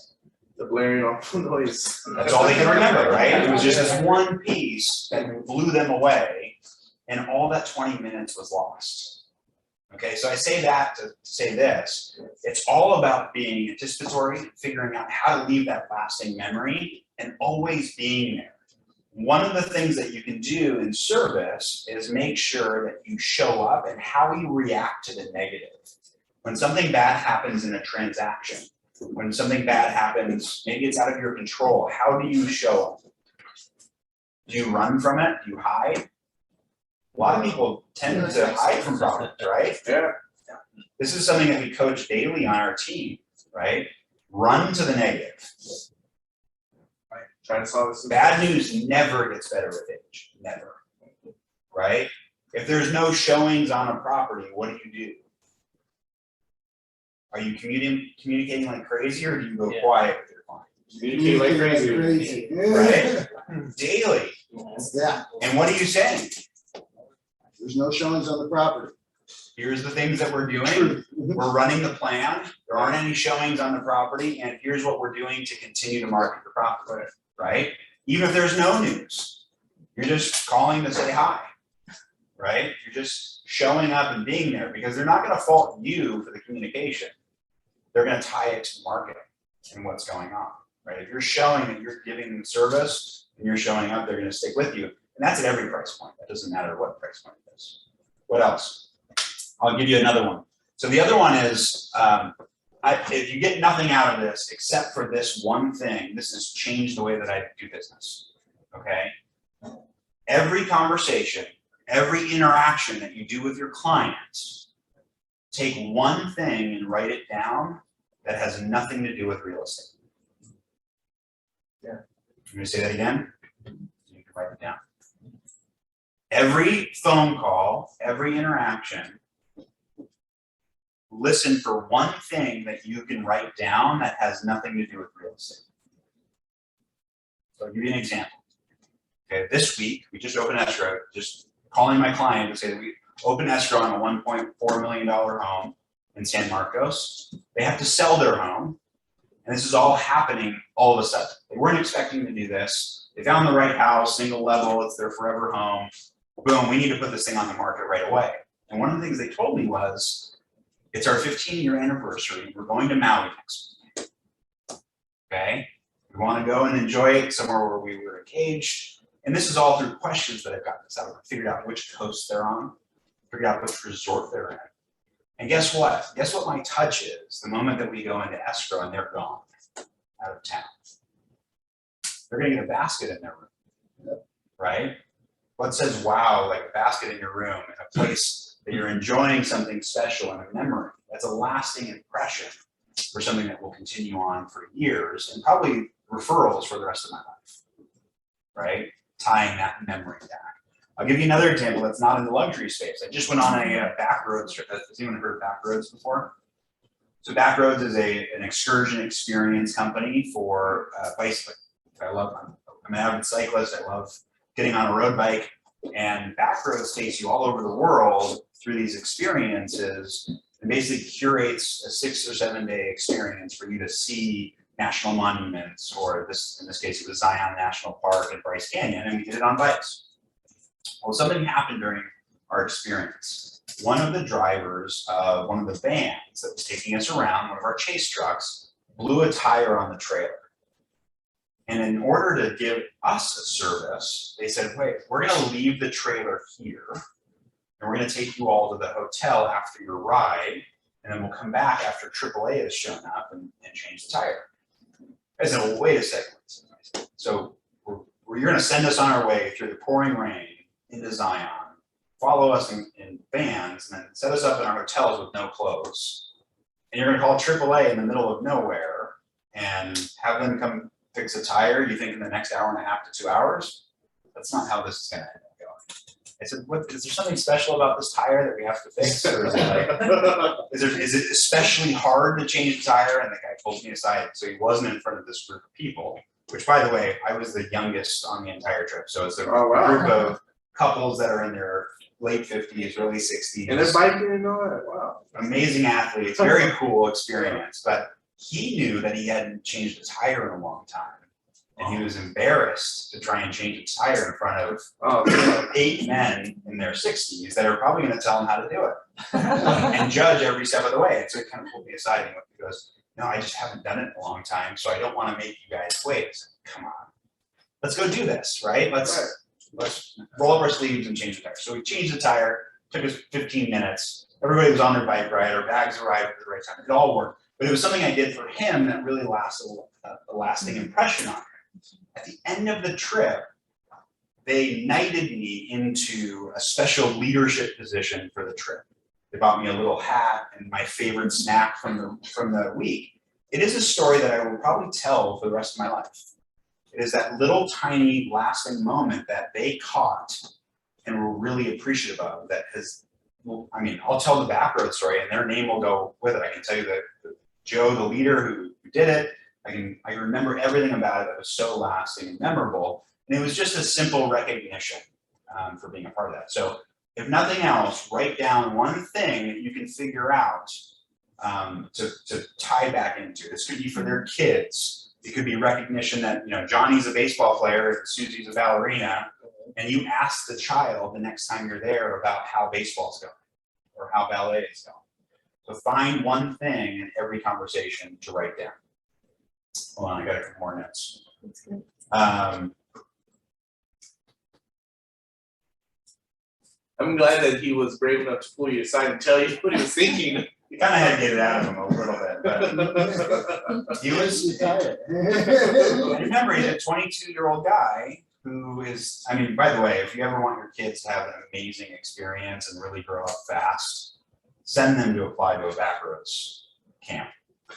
The blaring awful noise. That's all they can remember, right? It was just this one piece that blew them away, and all that 20 minutes was lost. Okay, so I say that to say this. It's all about being anticipatory, figuring out how to leave that lasting memory, and always being there. One of the things that you can do in service is make sure that you show up and how you react to the negative. When something bad happens in a transaction, when something bad happens, maybe it's out of your control, how do you show up? Do you run from it? Do you hide? A lot of people tend to hide from problems, right? Yeah. This is something that we coach daily on our team, right? Run to the negative. Trying to solve this. Bad news never gets better with age, never. right? If there's no showings on a property, what do? Are you communicating like crazy, or do you go Yeah. quiet with your client? Communicate like crazy. Crazy. Right? Daily. Yeah, And what are you saying? there's no showings on the property. Here's the things that we're doing. Truth. We're running the plan. There aren't any showings on the property, and here's what we're doing to continue to market the property, right? Even if there's no news, you're just calling to say hi, right? You're just showing up and being there, because they're not going to fault you for the communication. They're going to tie it to the market and what's going on, right? If you're showing that you're giving them service and you're showing up, they're going to stick with you. And that's at every price point. That doesn't matter what price point it is. What else? I'll give you another one. So the other one is, if you get nothing out of this except for this one thing, this has changed the way that I do business, okay? Every conversation, every interaction that you do with your clients, take one thing and write it down that has nothing to do with real estate. Yeah. I'm gonna say that again. You can write it down. Every phone call, every interaction, listen for one thing that you can write down that has nothing to do with real estate. So I'll give you an example. Okay, this week, we just opened escrow, just calling my client to say that we opened escrow on a $1.4 million home in San Marcos. They have to sell their home, and this is all happening all of a sudden. They weren't expecting to do this. They found the right house, single level, it's their forever home. Boom, we need to put this thing on the market right away. And one of the things they told me was, it's our 15-year anniversary. We're going to Maui next week. Okay? We want to go and enjoy it somewhere where we were engaged. And this is all through questions that I've gotten this out of. I figured out which coast they're on, figured out which resort they're in. And guess what? Guess what my touch is the moment that we go into escrow and they're gone out of town? They're going to get a basket in their room, right? What says wow, like a basket in your room, in a place that you're enjoying something special and a memory? That's a lasting impression for something that will continue on for years, and probably referrals for the rest of my life, right? Tying that memory back. I'll give you another example that's not in the luxury space. I just went on a Backroads trip. Has anyone heard of Backroads before? So Backroads is an excursion experience company for bicycling. I'm an avid cyclist. I love getting on a road bike, and Backroads takes you all over the world through these experiences and basically curates a 6 or 7 day experience for you to see national monuments, or in this case, it was Zion National Park and Bryce Canyon, and we did it on bikes. Well, something happened during our experience. One of the drivers of one of the vans that was taking us around, one of our chase trucks, blew a tire on the trailer. And in order to give us a service, they said, wait, we're going to leave the trailer here, and we're going to take you all to the hotel after your ride, and then we'll come back after AAA has shown up and change the tire. I said, well, wait a second. So you're going to send us on our way through the pouring rain into Zion, follow us in vans, and then set us up in our hotels with no clothes. And you're going to call AAA in the middle of nowhere and have them come fix a tire, you think in the next hour and a half to 2 hours? That's not how this is going to end up going. I said, is there something special about this tire that we have to fix? Or is it like, is it especially hard to change the tire? And the guy pulled me aside, so he wasn't in front of this group of people, which, by the way, I was the youngest on the entire trip. So it's a group of couples that are in their late 50s, early 60s. And they're biking and all that, wow. Amazing athletes, very cool experience. But he knew that he hadn't changed a tire in a long time. And he was embarrassed to try and change a tire in front of 8 men in their 60s that are probably going to tell him how to do it and judge every step of the way. And so he kind of pulled me aside and he goes, no, I just haven't done it in a long time, so I don't want to make you guys wait. I said, come on, let's go do this, right? Let's roll up our sleeves and change the tire. So we changed the tire, took us 15 minutes. Everybody was on their bike ride, our bags arrived at the right time. It all worked. But it was something I did for him that really lasted a lasting impression on him. At the end of the trip, they knighted me into a special leadership position for the trip. They bought me a little hat and my favorite snack from the week. It is a story that I will probably tell for the rest of my life. It is that little tiny lasting moment that they caught and we're really appreciative of that has, well, I mean, I'll tell the backroad story and their name will go with it. I can tell you that Joe, the leader who did it, I remember everything about it that was so lasting and memorable. And it was just a simple recognition for being a part of that. So if nothing else, write down one thing that you can figure out to tie back into. This could be for their kids. It could be recognition that, you know, Johnny's a baseball player and Susie's a ballerina, and you ask the child the next time you're there about how baseball's going or how ballet is going. So find one thing in every conversation to write down. Hold on, I got a couple more notes. That's good. I'm glad that he was brave enough to pull you aside and tell you what he was thinking. You kind of had to get it out of him a little bit, but he was, remember, he's a 22-year-old guy who is, I mean, by the way, if you ever want your kids to have an amazing experience and really grow up fast, send them to apply to a backroads camp.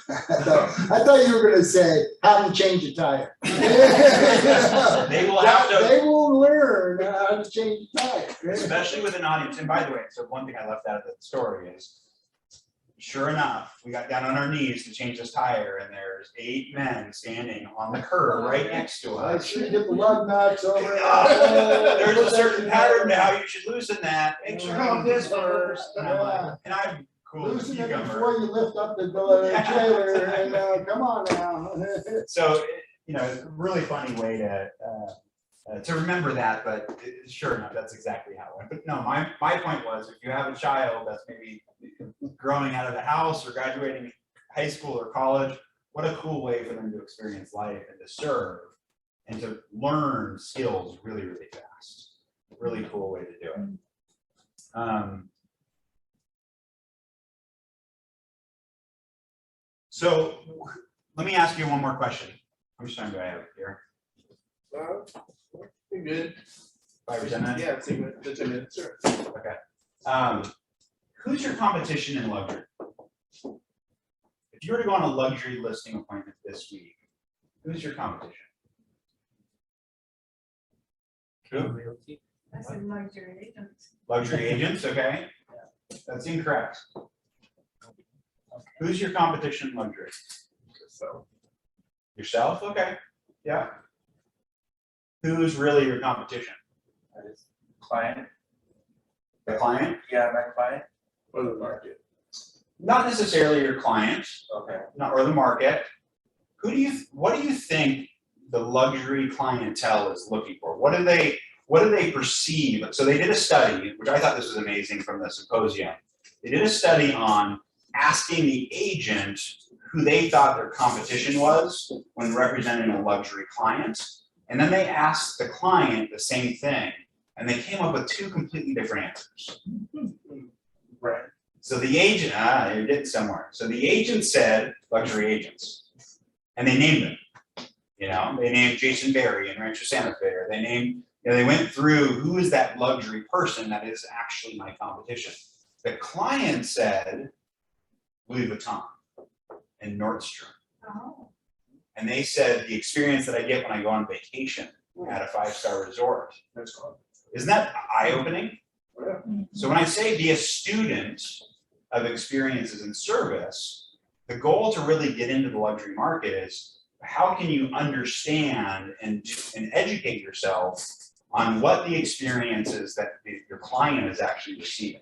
I thought you were gonna say, have them change a tire. They will have to. They will learn how to change a tire. Especially with an audience. And by the way, so one thing I left out of the story is, sure enough, we got down on our knees to change this tire, and there's 8 men standing on the curb right next to I us. should get the lug nuts over. There's a certain pattern to how you should loosen that. Make sure you do this first. And I'm like, and I'm cool as a Loosen it cucumber. before you lift up the trailer, and come on now. So, you know, really funny way to remember that, but sure enough, that's exactly how it went. But no, my point was, if you have a child that's maybe growing out of the house or graduating high school or college, what a cool way for them to experience life and to serve and to learn skills really, really fast. Really cool way to do it. So let me ask you one more question. How much time do I have here? You're good. 5 or 10 minutes? Yeah, it's 10 minutes, sure. Okay. Who's your competition in luxury? If you were to go on a luxury listing appointment this week, who's your competition? Who? I said luxury agents. Luxury agents, okay? That's incorrect. Who's your competition in luxury? So, Yourself? Okay. Yeah. Who's really your competition? Client, The client? yeah, my client, or the market. Not necessarily your client, okay. not or the market. What do you think the luxury clientele is looking for? What do they perceive? So they did a study, which I thought this was amazing from the symposium. They did a study on asking the agent who they thought their competition was when representing a luxury client. And then they asked the client the same thing, and they came up with 2 completely different answers. Right. So the agent, you're getting somewhere. So the agent said luxury agents, and they named them. You know, they named Jason Berry and Rancho Santa Fe, or they named, you know, they went through who is that luxury person that is actually my competition. The client said Louis Vuitton and Nordstrom. Oh. And they said the experience that I get when I go on vacation at a 5-star resort. That's cool. Isn't that eye-opening? Yeah. So when I say be a student of experiences and service, the goal to really get into the luxury market is how can you understand and educate yourself on what the experiences that your client is actually receiving.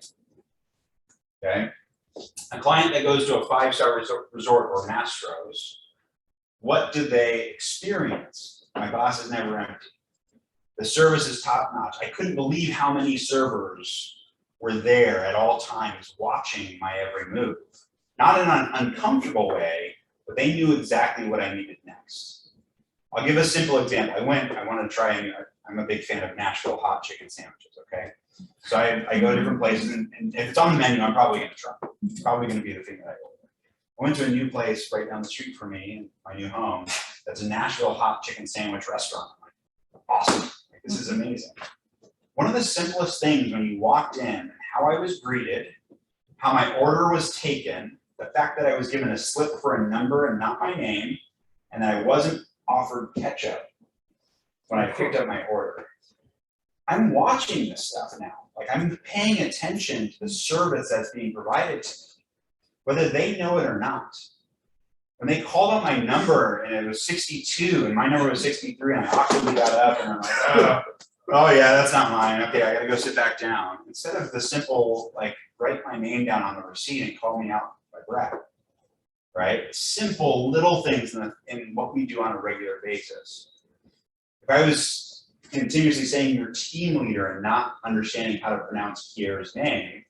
Okay? A client that goes to a 5-star resort or Mastro's, what do they experience? My boss is never empty. The service is top notch. I couldn't believe how many servers were there at all times watching my every move. Not in an uncomfortable way, but they knew exactly what I needed next. I'll give a simple example. I wanted to try, I'm a big fan of Nashville hot chicken sandwiches, okay? So I go to different places, and if it's on the menu, I'm probably gonna try. It's probably gonna be the thing that I order. I went to a new place right down the street from me, in my new home, that's a Nashville hot chicken sandwich restaurant. Awesome, like, this is amazing. One of the simplest things when you walked in, and how I was greeted, how my order was taken, the fact that I was given a slip for a number and not my name, and that I wasn't offered ketchup when I picked up my order. I'm watching this stuff now. Like I'm paying attention to the service that's being provided to me, whether they know it or not. When they called on my number and it was 62 and my number was 63, and I awkwardly got up and I'm like, oh yeah, that's not mine. Okay, I gotta go sit back down. Instead of the simple, like, write my name down on the receipt and call me out by breath, right? Simple little things in what we do on a regular basis. If I was continuously saying your team leader and not understanding how to pronounce Kier's name,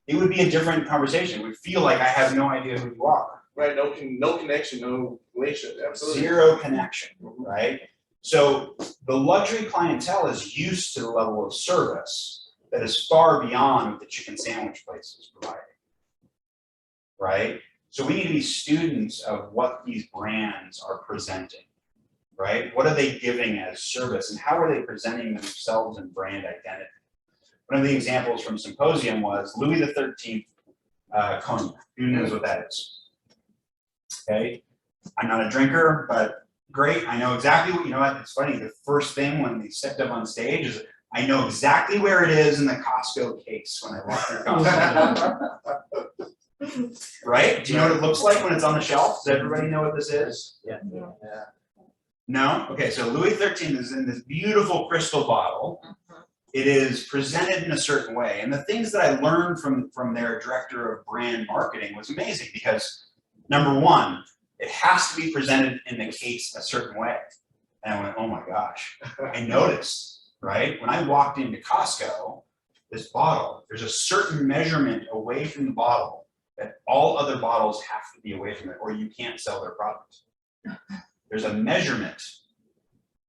it would be a different conversation. It would feel like I have no idea who you are. Right, no connection, no relationship, absolutely. Zero connection, right? So the luxury clientele is used to the level of service that is far beyond what the chicken sandwich place is providing, right? So we need to be students of what these brands are presenting, right? What are they giving as service and how are they presenting themselves and brand identity? One of the examples from Symposium was Louis XIII cognac. Who knows what that is? Okay, I'm not a drinker, but great. I know exactly what, you know what, it's funny, the first thing when they stepped up on stage is I know exactly where it is in the Costco case when I walk through Costco. Right? Do you know what it looks like when it's on the shelf? Does everybody know what this is? Yeah. No? Okay, so Louis XIII is in this beautiful crystal bottle. It is presented in a certain way. And the things that I learned from their director of brand marketing was amazing because number one, it has to be presented in the case a certain way. And I went, oh my gosh, I noticed, right? When I walked into Costco, this bottle, there's a certain measurement away from the bottle that all other bottles have to be away from it or you can't sell their product. There's a measurement,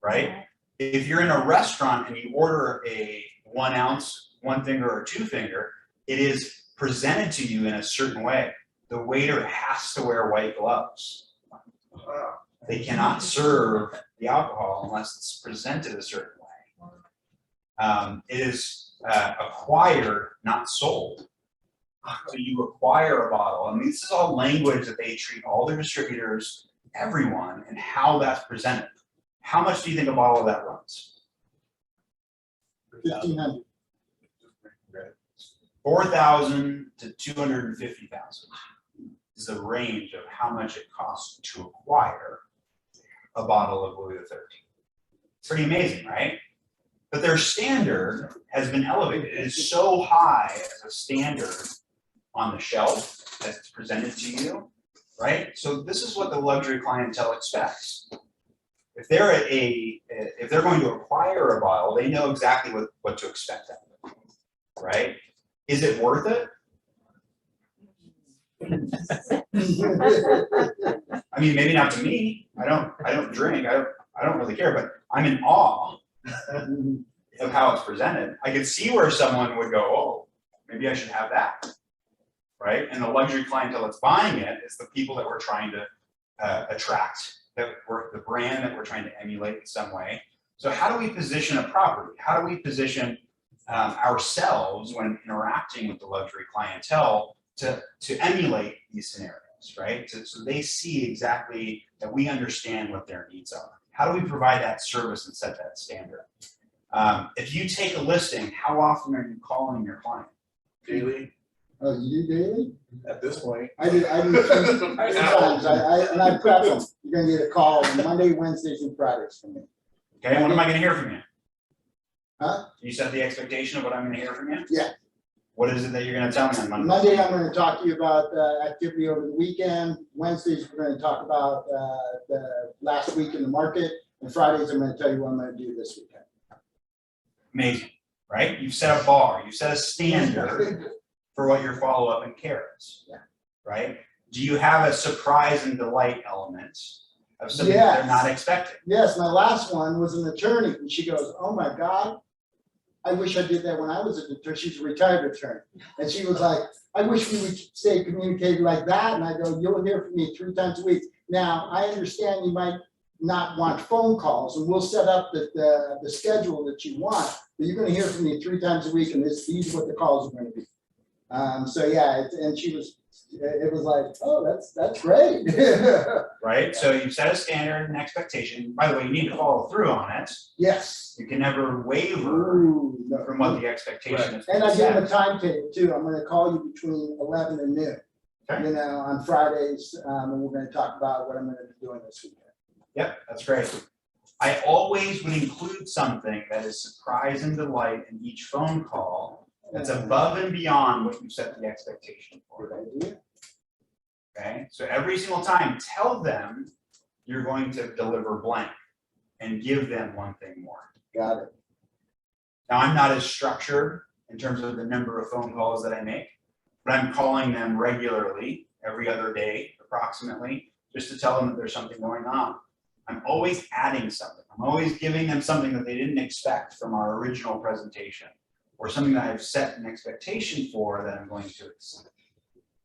right? If you're in a restaurant and you order a 1 ounce, 1 finger or 2 finger, it is presented to you in a certain way. The waiter has to wear white gloves. They cannot serve the alcohol unless it's presented a certain way. It is acquired, not sold. So you acquire a bottle, and this is all language that they treat all their distributors, everyone, and how that's presented. How much do you think a bottle of that runs? 1,500. 4,000 to 250,000 is the range of how much it costs to acquire a bottle of Louis XIII. Pretty amazing, right? But their standard has been elevated. It is so high as a standard on the shelf as it's presented to you, right? So this is what the luxury clientele expects. If they're going to acquire a bottle, they know exactly what to expect out of it, right? Is it worth it? I mean, maybe not to me. I don't drink. I don't really care, but I'm in awe of how it's presented. I could see where someone would go, oh, maybe I should have that, right? And the luxury clientele that's buying it is the people that we're trying to attract, the brand that we're trying to emulate in some way. So how do we position a property? How do we position ourselves when interacting with the luxury clientele to emulate these scenarios, right? So they see exactly that we understand what their needs are. How do we provide that service and set that standard? If you take a listing, how often are you calling your client? Daily, Oh, you do daily? at this point. I do three times. And I prep them. You're gonna get a call on Monday, Wednesdays, and Fridays from me. Okay, what am I gonna hear from you? Huh? You set the expectation of what I'm gonna hear from you? Yeah. What is it that you're gonna tell me on Monday? Monday, I'm gonna talk to you about activity over the weekend. Wednesdays, we're gonna talk about the last week in the market. And Fridays, I'm gonna tell you what I'm gonna do this weekend. Amazing, right? You've set a bar, you set a standard for what your follow-up and care is, Yeah. right? Do you have a surprise and delight element of something that they're not expecting? Yes, my last one was an attorney, and she goes, oh my God, I wish I did that when I was an attorney. She's a retired attorney. And she was like, I wish we would stay communicated like that. And I go, you'll hear from me 3 times a week. Now, I understand you might not want phone calls, and we'll set up the schedule that you want, but you're gonna hear from me 3 times a week, and these are what the calls are gonna be. So yeah, and it was like, oh, that's great. Right? So you've set a standard and expectation. By the way, you need to follow through on it. Yes. You can never waver Ooh, no. from what the expectation is. And I give them a timetable too. I'm gonna call you between 11 and noon. Okay. You know, on Fridays, and we're gonna talk about what I'm gonna be doing this weekend. Yep, that's great. I always would include something that is surprise and delight in each phone call that's above and beyond what you set the expectation for. Good idea. Okay, so every single time, tell them you're going to deliver blank and give them one thing more. Got it. Now, I'm not as structured in terms of the number of phone calls that I make, but I'm calling them regularly, every other day approximately, just to tell them that there's something going on. I'm always adding something. I'm always giving them something that they didn't expect from our original presentation, or something that I've set an expectation for that I'm going to accept.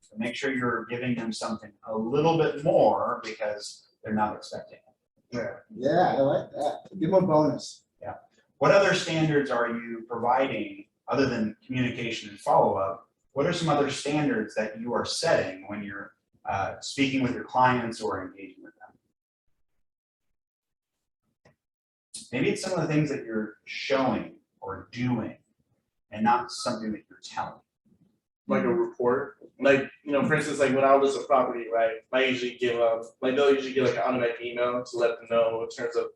So make sure you're giving them something a little bit more because they're not expecting it. Yeah, I like that. Give them a bonus. Yeah. What other standards are you providing other than communication and follow-up? What are some other standards that you are setting when you're speaking with your clients or engaging with them? Maybe it's some of the things that you're showing or doing and not something that you're telling. Like a report, like, you know, for instance, like when I list a property, right, I usually give like they'll usually get like an automatic email to let them know in terms of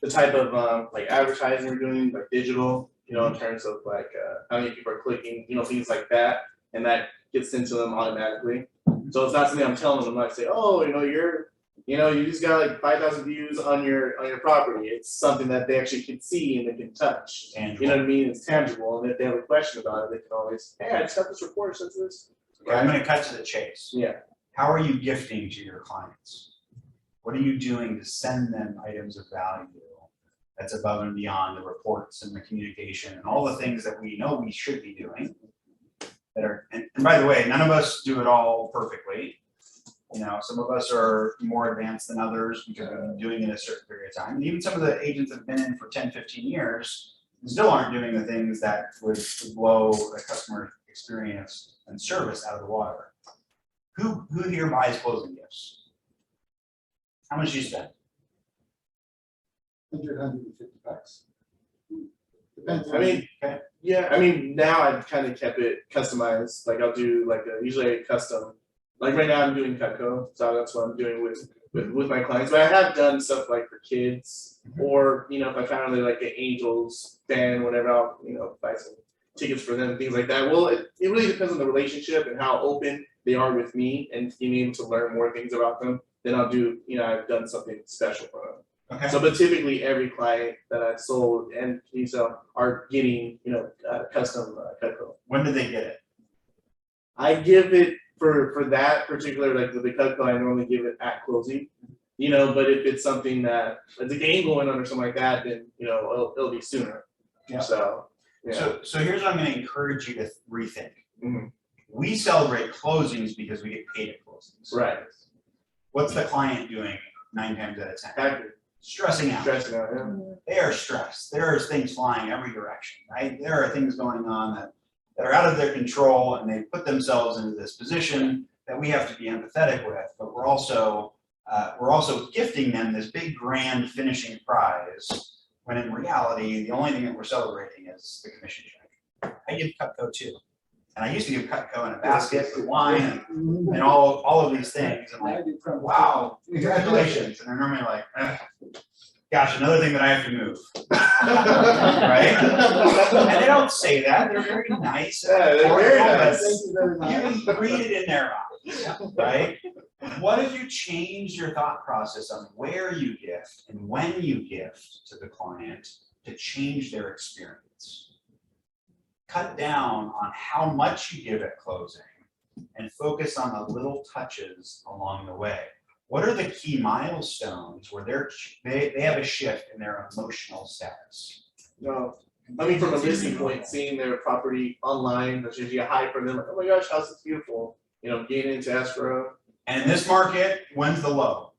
the type of like advertising we're doing, like digital, you know, in terms of like how many people are clicking, you know, things like that, and that gets sent to them automatically. So it's not something I'm telling them. I'm not saying, oh, you just got like 5,000 views on your property. It's something that they actually can see and they can touch. Tangible. You know what I mean? It's tangible, and if they have a question about it, they can always, hey, I just got this report since this. Okay, I'm going to cut to the chase. Yeah. How are you gifting to your clients? What are you doing to send them items of value that's above and beyond the reports and the communication and all the things that we know we should be doing? That are, and by the way, none of us do it all perfectly. You know, some of us are more advanced than others because we've been doing it a certain period of time. And even some of the agents that have been in for 10, 15 years still aren't doing the things that would blow the customer experience and service out of the water. Who here buys closing gifts? How much do you spend? 150 bucks. Depends. I mean, Okay. yeah, I mean, now I've kind of kept it customized. Like I'll do like usually a custom. Like right now I'm doing Cutco, so that's what I'm doing with my clients. But I have done stuff like for kids, or you know, if I found really like an Angels fan, whatever, I'll buy some tickets for them, things like that. Well, it really depends on the relationship and how open they are with me and being able to learn more things about them. Then I'll do, I've done something special for them. Okay. So, but typically every client that I've sold and are getting, custom Cutco. When do they get it? I give it for that particular, like the Cutco, I normally give it at closing, but if it's something that, there's a game going on or something like that, then, it'll be sooner. Yeah. So, yeah. So here's what I'm going to encourage you to rethink. Mhm. We celebrate closings because we get paid at closings. Right. What's the client doing 9 times out of 10? Happy. Stressing out. Stressing out, yeah. They are stressed. There are things flying every direction, right? There are things going on that are out of their control, and they put themselves into this position that we have to be empathetic with. But we're also gifting them this big grand finishing prize, when in reality the only thing that we're celebrating is the commission check. I give Cutco too, and I used to give Cutco in a basket with wine and all of these things. And like, wow, congratulations! And they're normally like, gosh, another thing that I have to move, right? And they don't say that. They're very nice. Yeah, they're very nice. You can read it in their eyes, right? What if you change your thought process on where you gift and when you gift to the client to change their experience? Cut down on how much you give at closing and focus on the little touches along the way. What are the key milestones where they have a shift in their emotional status? No, I mean, from a listing point, seeing their property online, that's usually a high for them. Like, oh my gosh, house is beautiful. Getting into escrow. And in this market, when's the low?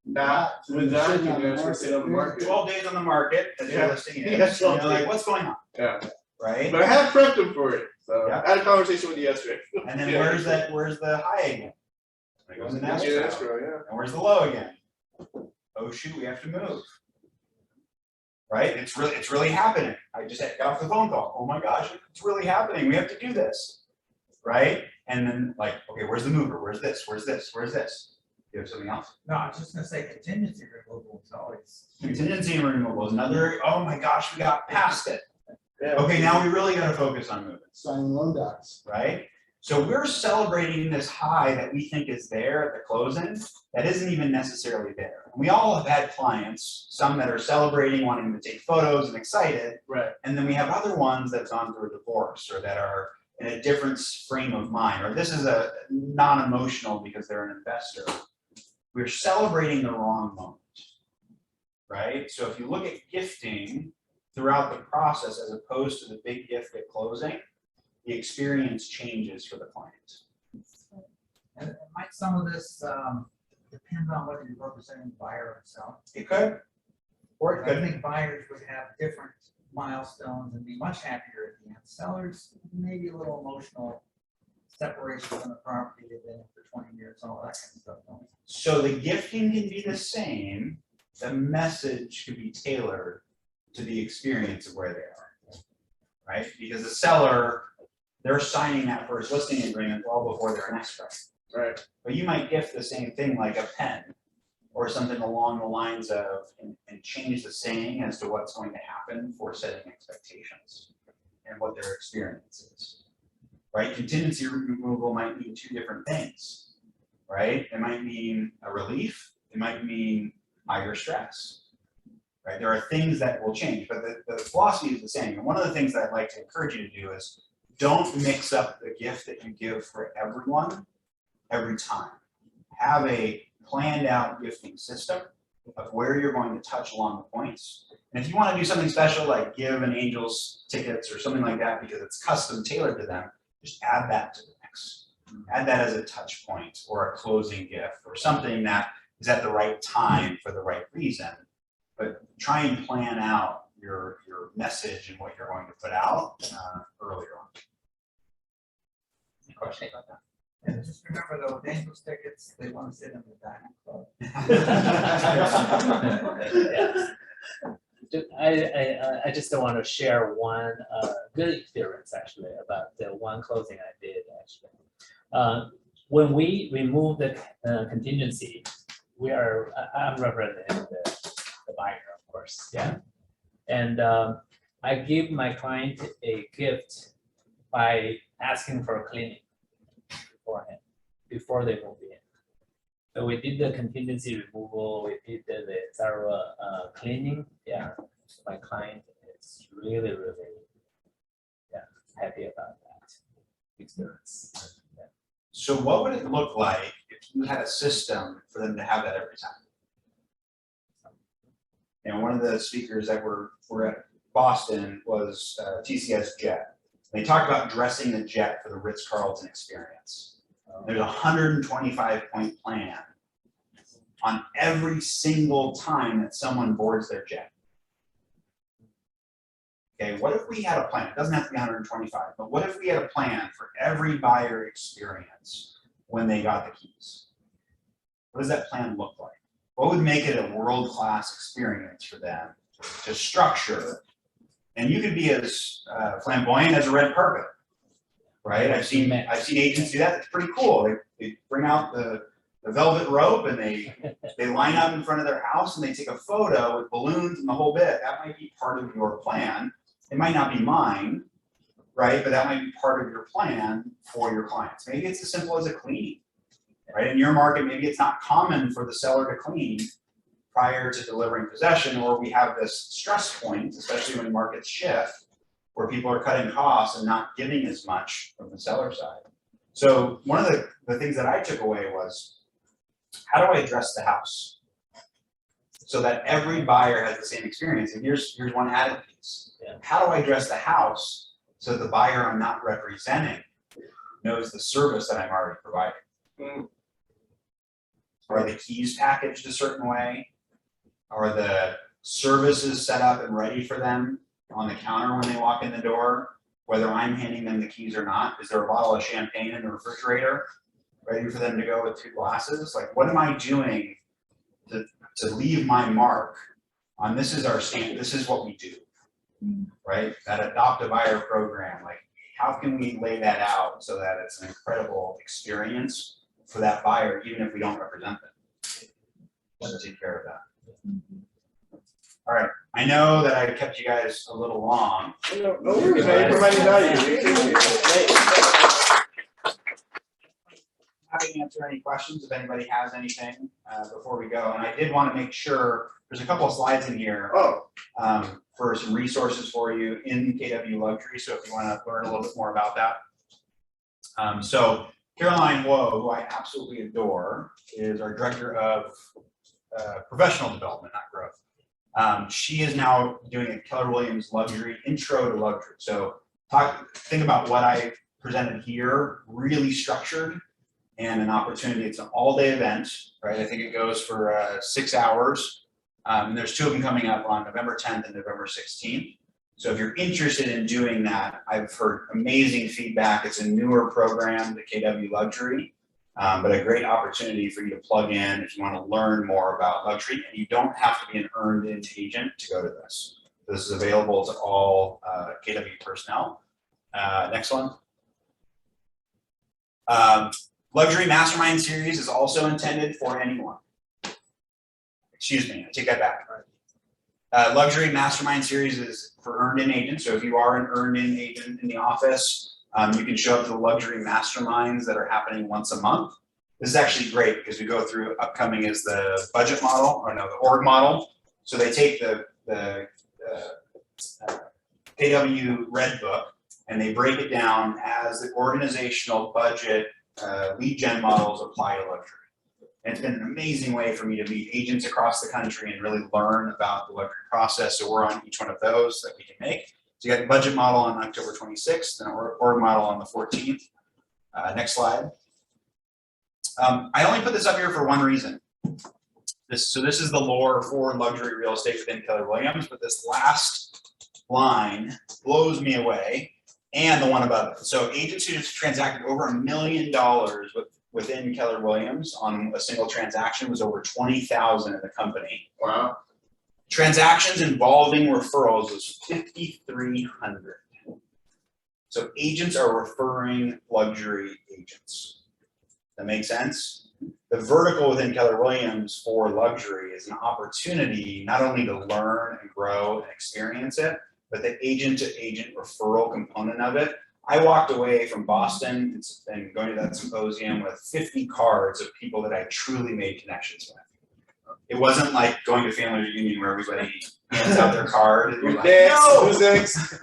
Not with that, we're sitting on the market. 12 days on the market, as your listing is. Yeah, 12 You're like, what's going on? Yeah. right? But I have prepped them for it. So Yeah. I had a conversation with you yesterday. And then Yeah. where's the high again? It goes in Yeah, escrow. escrow, yeah. And where's the low again? Oh shoot, we have to move. Right? It's really happening. I just got off the phone call. Oh my gosh, it's really happening. We have to do this. Right? And then like, okay, where's the mover? Where's this? Where's this? Where's this? You have something else? No, I was just gonna say contingency removal is always. Contingency removal is another, oh my gosh, we got past it. Yeah. Okay, now we really gotta focus on moving, Signing loan docs. right? So we're celebrating this high that we think is there at the closing that isn't even necessarily there. We all have had clients, some that are celebrating, wanting to take photos and excited, Right. and then we have other ones that have gone through a divorce or that are in a different frame of mind, or this is a non-emotional because they're an investor. We're celebrating the wrong moment, right? So if you look at gifting throughout the process as opposed to the big gift at closing, the experience changes for the client. And might some of this depend on whether you're representing buyer or seller? It could, or it I could. think buyers would have different milestones and be much happier at the end. Sellers, maybe a little emotional separation from the property, they've been in for 20 years, all that kind of stuff. don't they? So the gifting can be the same, the message can be tailored to the experience of where they are, right? Because the seller, they're signing that first listing agreement well before they're in escrow. Right. But you might gift the same thing like a pen or something along the lines of, and change the saying as to what's going to happen for setting expectations and what their experience is, right? Contingency removal might mean two different things, right? It might mean a relief, it might mean higher stress, right? There are things that will change, but the philosophy is the same. And one of the things that I'd like to encourage you to do is don't mix up the gift that you give for everyone every time. Have a planned out gifting system of where you're going to touch along the points. And if you want to do something special, like give an Angels tickets or something like that because it's custom tailored to them, just add that to the mix. Add that as a touch point or a closing gift or something that is at the right time for the right reason. But try and plan out your message and what you're going to put out earlier on. Any question about that? And just remember though, with Angels tickets, they want to sit in the dining club. I just want to share one good experience actually about the one closing I did actually. When we removed the contingency, I'm representing the buyer, of course, yeah. And I give my client a gift by asking for a cleaning beforehand, before they move in. So we did the contingency removal, we did the thorough cleaning. Yeah, my client is really, happy about that experience. Yeah. So what would it look like if you had a system for them to have that every time? And one of the speakers that were at Boston was TCS Jet. They talked about dressing the jet for the Ritz-Carlton experience. There's a 125-point plan on every single time that someone boards their jet. Okay, what if we had a plan? It doesn't have to be 125, but what if we had a plan for every buyer experience when they got the keys? What does that plan look like? What would make it a world-class experience for them to structure? And you could be as flamboyant as a red carpet, right? I've seen agents do that. It's pretty cool. They bring out the velvet rope and they line up in front of their house and they take a photo with balloons and the whole bit. That might be part of your plan. It might not be mine, right? But that might be part of your plan for your clients. Maybe it's as simple as a cleaning, right? In your market, maybe it's not common for the seller to clean prior to delivering possession, or we have this stress point, especially when markets shift, where people are cutting costs and not giving as much from the seller side. So one of the things that I took away was, how do I address the house so that every buyer has the same experience? And here's one added piece. Yeah. How do I address the house so the buyer I'm not representing knows the service that I'm already providing? Are the keys packaged a certain way? Are the services set up and ready for them on the counter when they walk in the door, whether I'm handing them the keys or not? Is there a bottle of champagne in the refrigerator ready for them to go with 2 glasses? Like, what am I doing to leave my mark on this is our stand, this is what we do, right? That adopt a buyer program, like how can we lay that out so that it's an incredible experience for that buyer, even if we don't represent them? Let's take care of that. All right, I know that I kept you guys a little long. No worries, man. You're providing value. We appreciate it. Happy to answer any questions if anybody has anything before we go. And I did want to make sure there's a couple of slides in here for some resources for you in KW Luxury. So if you want to learn a little bit more about that. So Caroline Woe, who I absolutely adore, is our director of professional development, not growth. She is now doing a Keller Williams Luxury Intro to Luxury. So think about what I presented here, really structured and an opportunity. It's an all-day event, right? I think it goes for 6 hours. And there's 2 of them coming up on November 10th and November 16th. So if you're interested in doing that, I've heard amazing feedback. It's a newer program, the KW Luxury, but a great opportunity for you to plug in if you want to learn more about luxury. And you don't have to be an earned-in agent to go to this. This is available to all KW personnel. Next one. Luxury Mastermind Series is also intended for anyone. Excuse me, I take that back. Luxury Mastermind Series is for earned-in agents. So if you are an earned-in agent in the office, you can show up to the luxury masterminds that are happening once a month. This is actually great because we go through upcoming is the budget model, or no, the org model. So they take the KW Red Book and they break it down as the organizational budget lead gen models apply to luxury. And it's been an amazing way for me to meet agents across the country and really learn about the luxury process. So we're on each one of those that we can make. So you got the budget model on October 26th and org model on the 14th. Next slide. I only put this up here for one reason. This is the lore for luxury real estate within Keller Williams, but this last line blows me away, and the one above it. So agents who have transacted over $1 million within Keller Williams on a single transaction was over 20,000 in the company. Wow. Transactions involving referrals was 5,300. So agents are referring luxury agents. That makes sense? The vertical within Keller Williams for luxury is an opportunity not only to learn and grow and experience it, but the agent to agent referral component of it. I walked away from Boston and going to that symposium with 50 cards of people that I truly made connections with. It wasn't like going to family reunion where everybody hands out their card. And you're like, no! Who's next?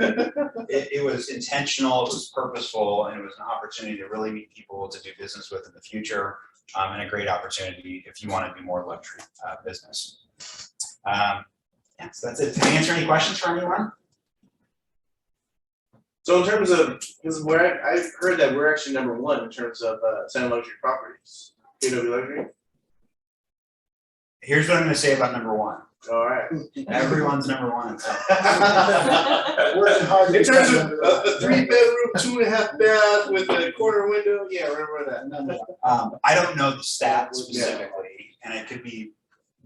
It was intentional, it was purposeful, and it was an opportunity to really meet people to do business with in the future, and a great opportunity if you want to do more luxury business. Yeah, so that's it. Can I answer any questions for anyone? So in terms of, this is where I've heard that we're actually #1 in terms of selling luxury properties. KW Luxury. Here's what I'm going to say about #1. All right. Everyone's #1. Working hard. In terms of a 3-bedroom, 2.5 bath with a corner window, yeah, remember that. I don't know the stats specifically, and it could be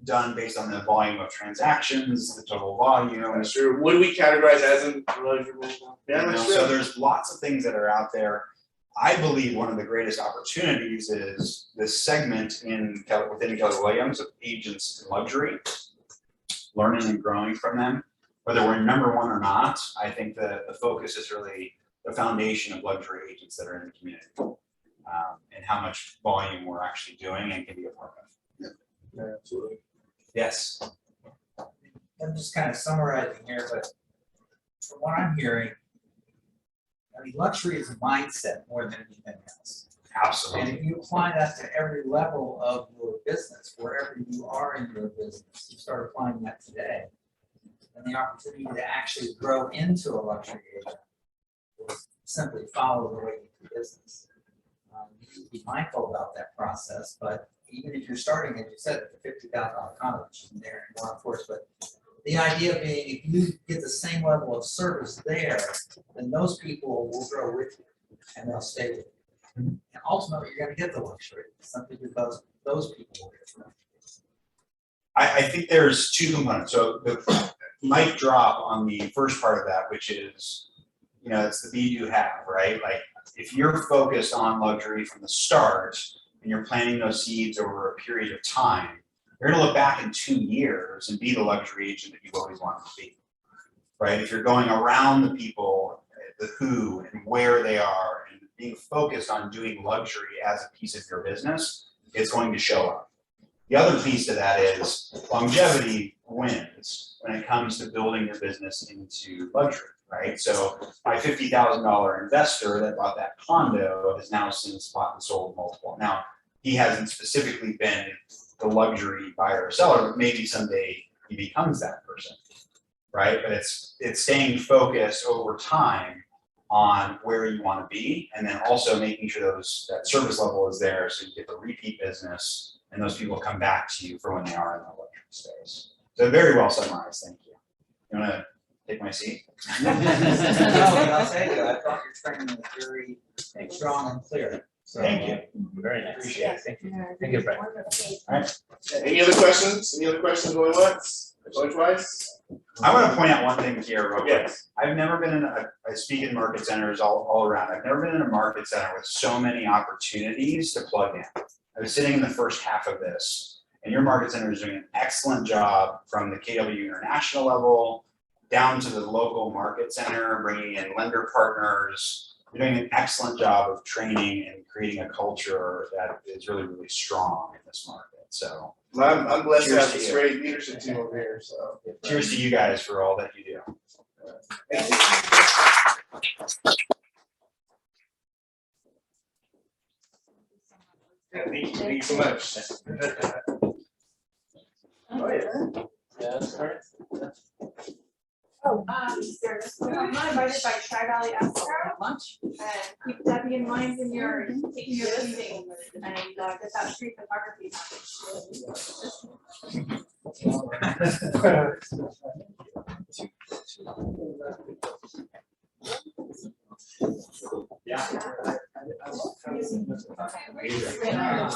done based on the volume of transactions, the total volume. That's true. What do we categorize as in luxury? Yeah, that's true. So there's lots of things that are out there. I believe one of the greatest opportunities is this segment within Keller Williams of agents in luxury, learning and growing from them. Whether we're #1 or not, I think the focus is really the foundation of luxury agents that are in the community, and how much volume we're actually doing and can be a part of. Yeah, absolutely. Yes. I'm just kind of summarizing here, but from what I'm hearing, I mean, luxury is a mindset more than anything else. Absolutely. And if you apply that to every level of your business, wherever you are in your business, you start applying that today, and the opportunity to actually grow into a luxury agent will simply follow the way you do business. You need to be mindful about that process, but even if you're starting, as you said, at the $50,000 condo, which is there and more, of course, but The idea being, if you get the same level of service there, then those people will grow with you and they'll stay with you. And ultimately, you're gonna get the luxury, simply because those people will get the luxury. I think there's two components. So the mic drop on the first part of that, which is, you know, it's the be do have, right? Like if you're focused on luxury from the start and you're planting those seeds over a period of time, you're gonna look back in 2 years and be the luxury agent that you've always wanted to be, right? If you're going around the people, the who and where they are, and being focused on doing luxury as a piece of your business, it's going to show up. The other piece to that is longevity wins when it comes to building your business into luxury, right? So my $50,000 investor that bought that condo has now since bought and sold multiple. Now, he hasn't specifically been the luxury buyer or seller, but maybe someday he becomes that person, right? But it's staying focused over time on where you want to be, and then also making sure that service level is there so you get the repeat business and those people come back to you for when they are in the luxury space. So very well summarized, thank you. You wanna take my seat? No, but I'll say that I thought your training was very strong and clear. So, Thank you. Very nice. Appreciate it. Thank you. Thank you, Brett. Any other questions? Any other questions going once, going twice? I want to point out one thing here real quick. Yes. I've never been in I speak in market centers all around. I've never been in a market center with so many opportunities to plug in. I was sitting in the first half of this, and your market center is doing an excellent job from the KW International level down to the local market center, bringing in lender partners. You're doing an excellent job of training and creating a culture that is really, really strong in this market. So I'm blessed to Cheers have to this you. great leadership team over here, so. cheers to you guys for all that you do. Yeah, thank you so much. Oh, yeah. Yeah, sorry. Oh, I'm not invited by Tri-Valley Escrow lunch, and keep Debbie in mind when you're taking your meeting, and get that street photography. Yeah. Yeah.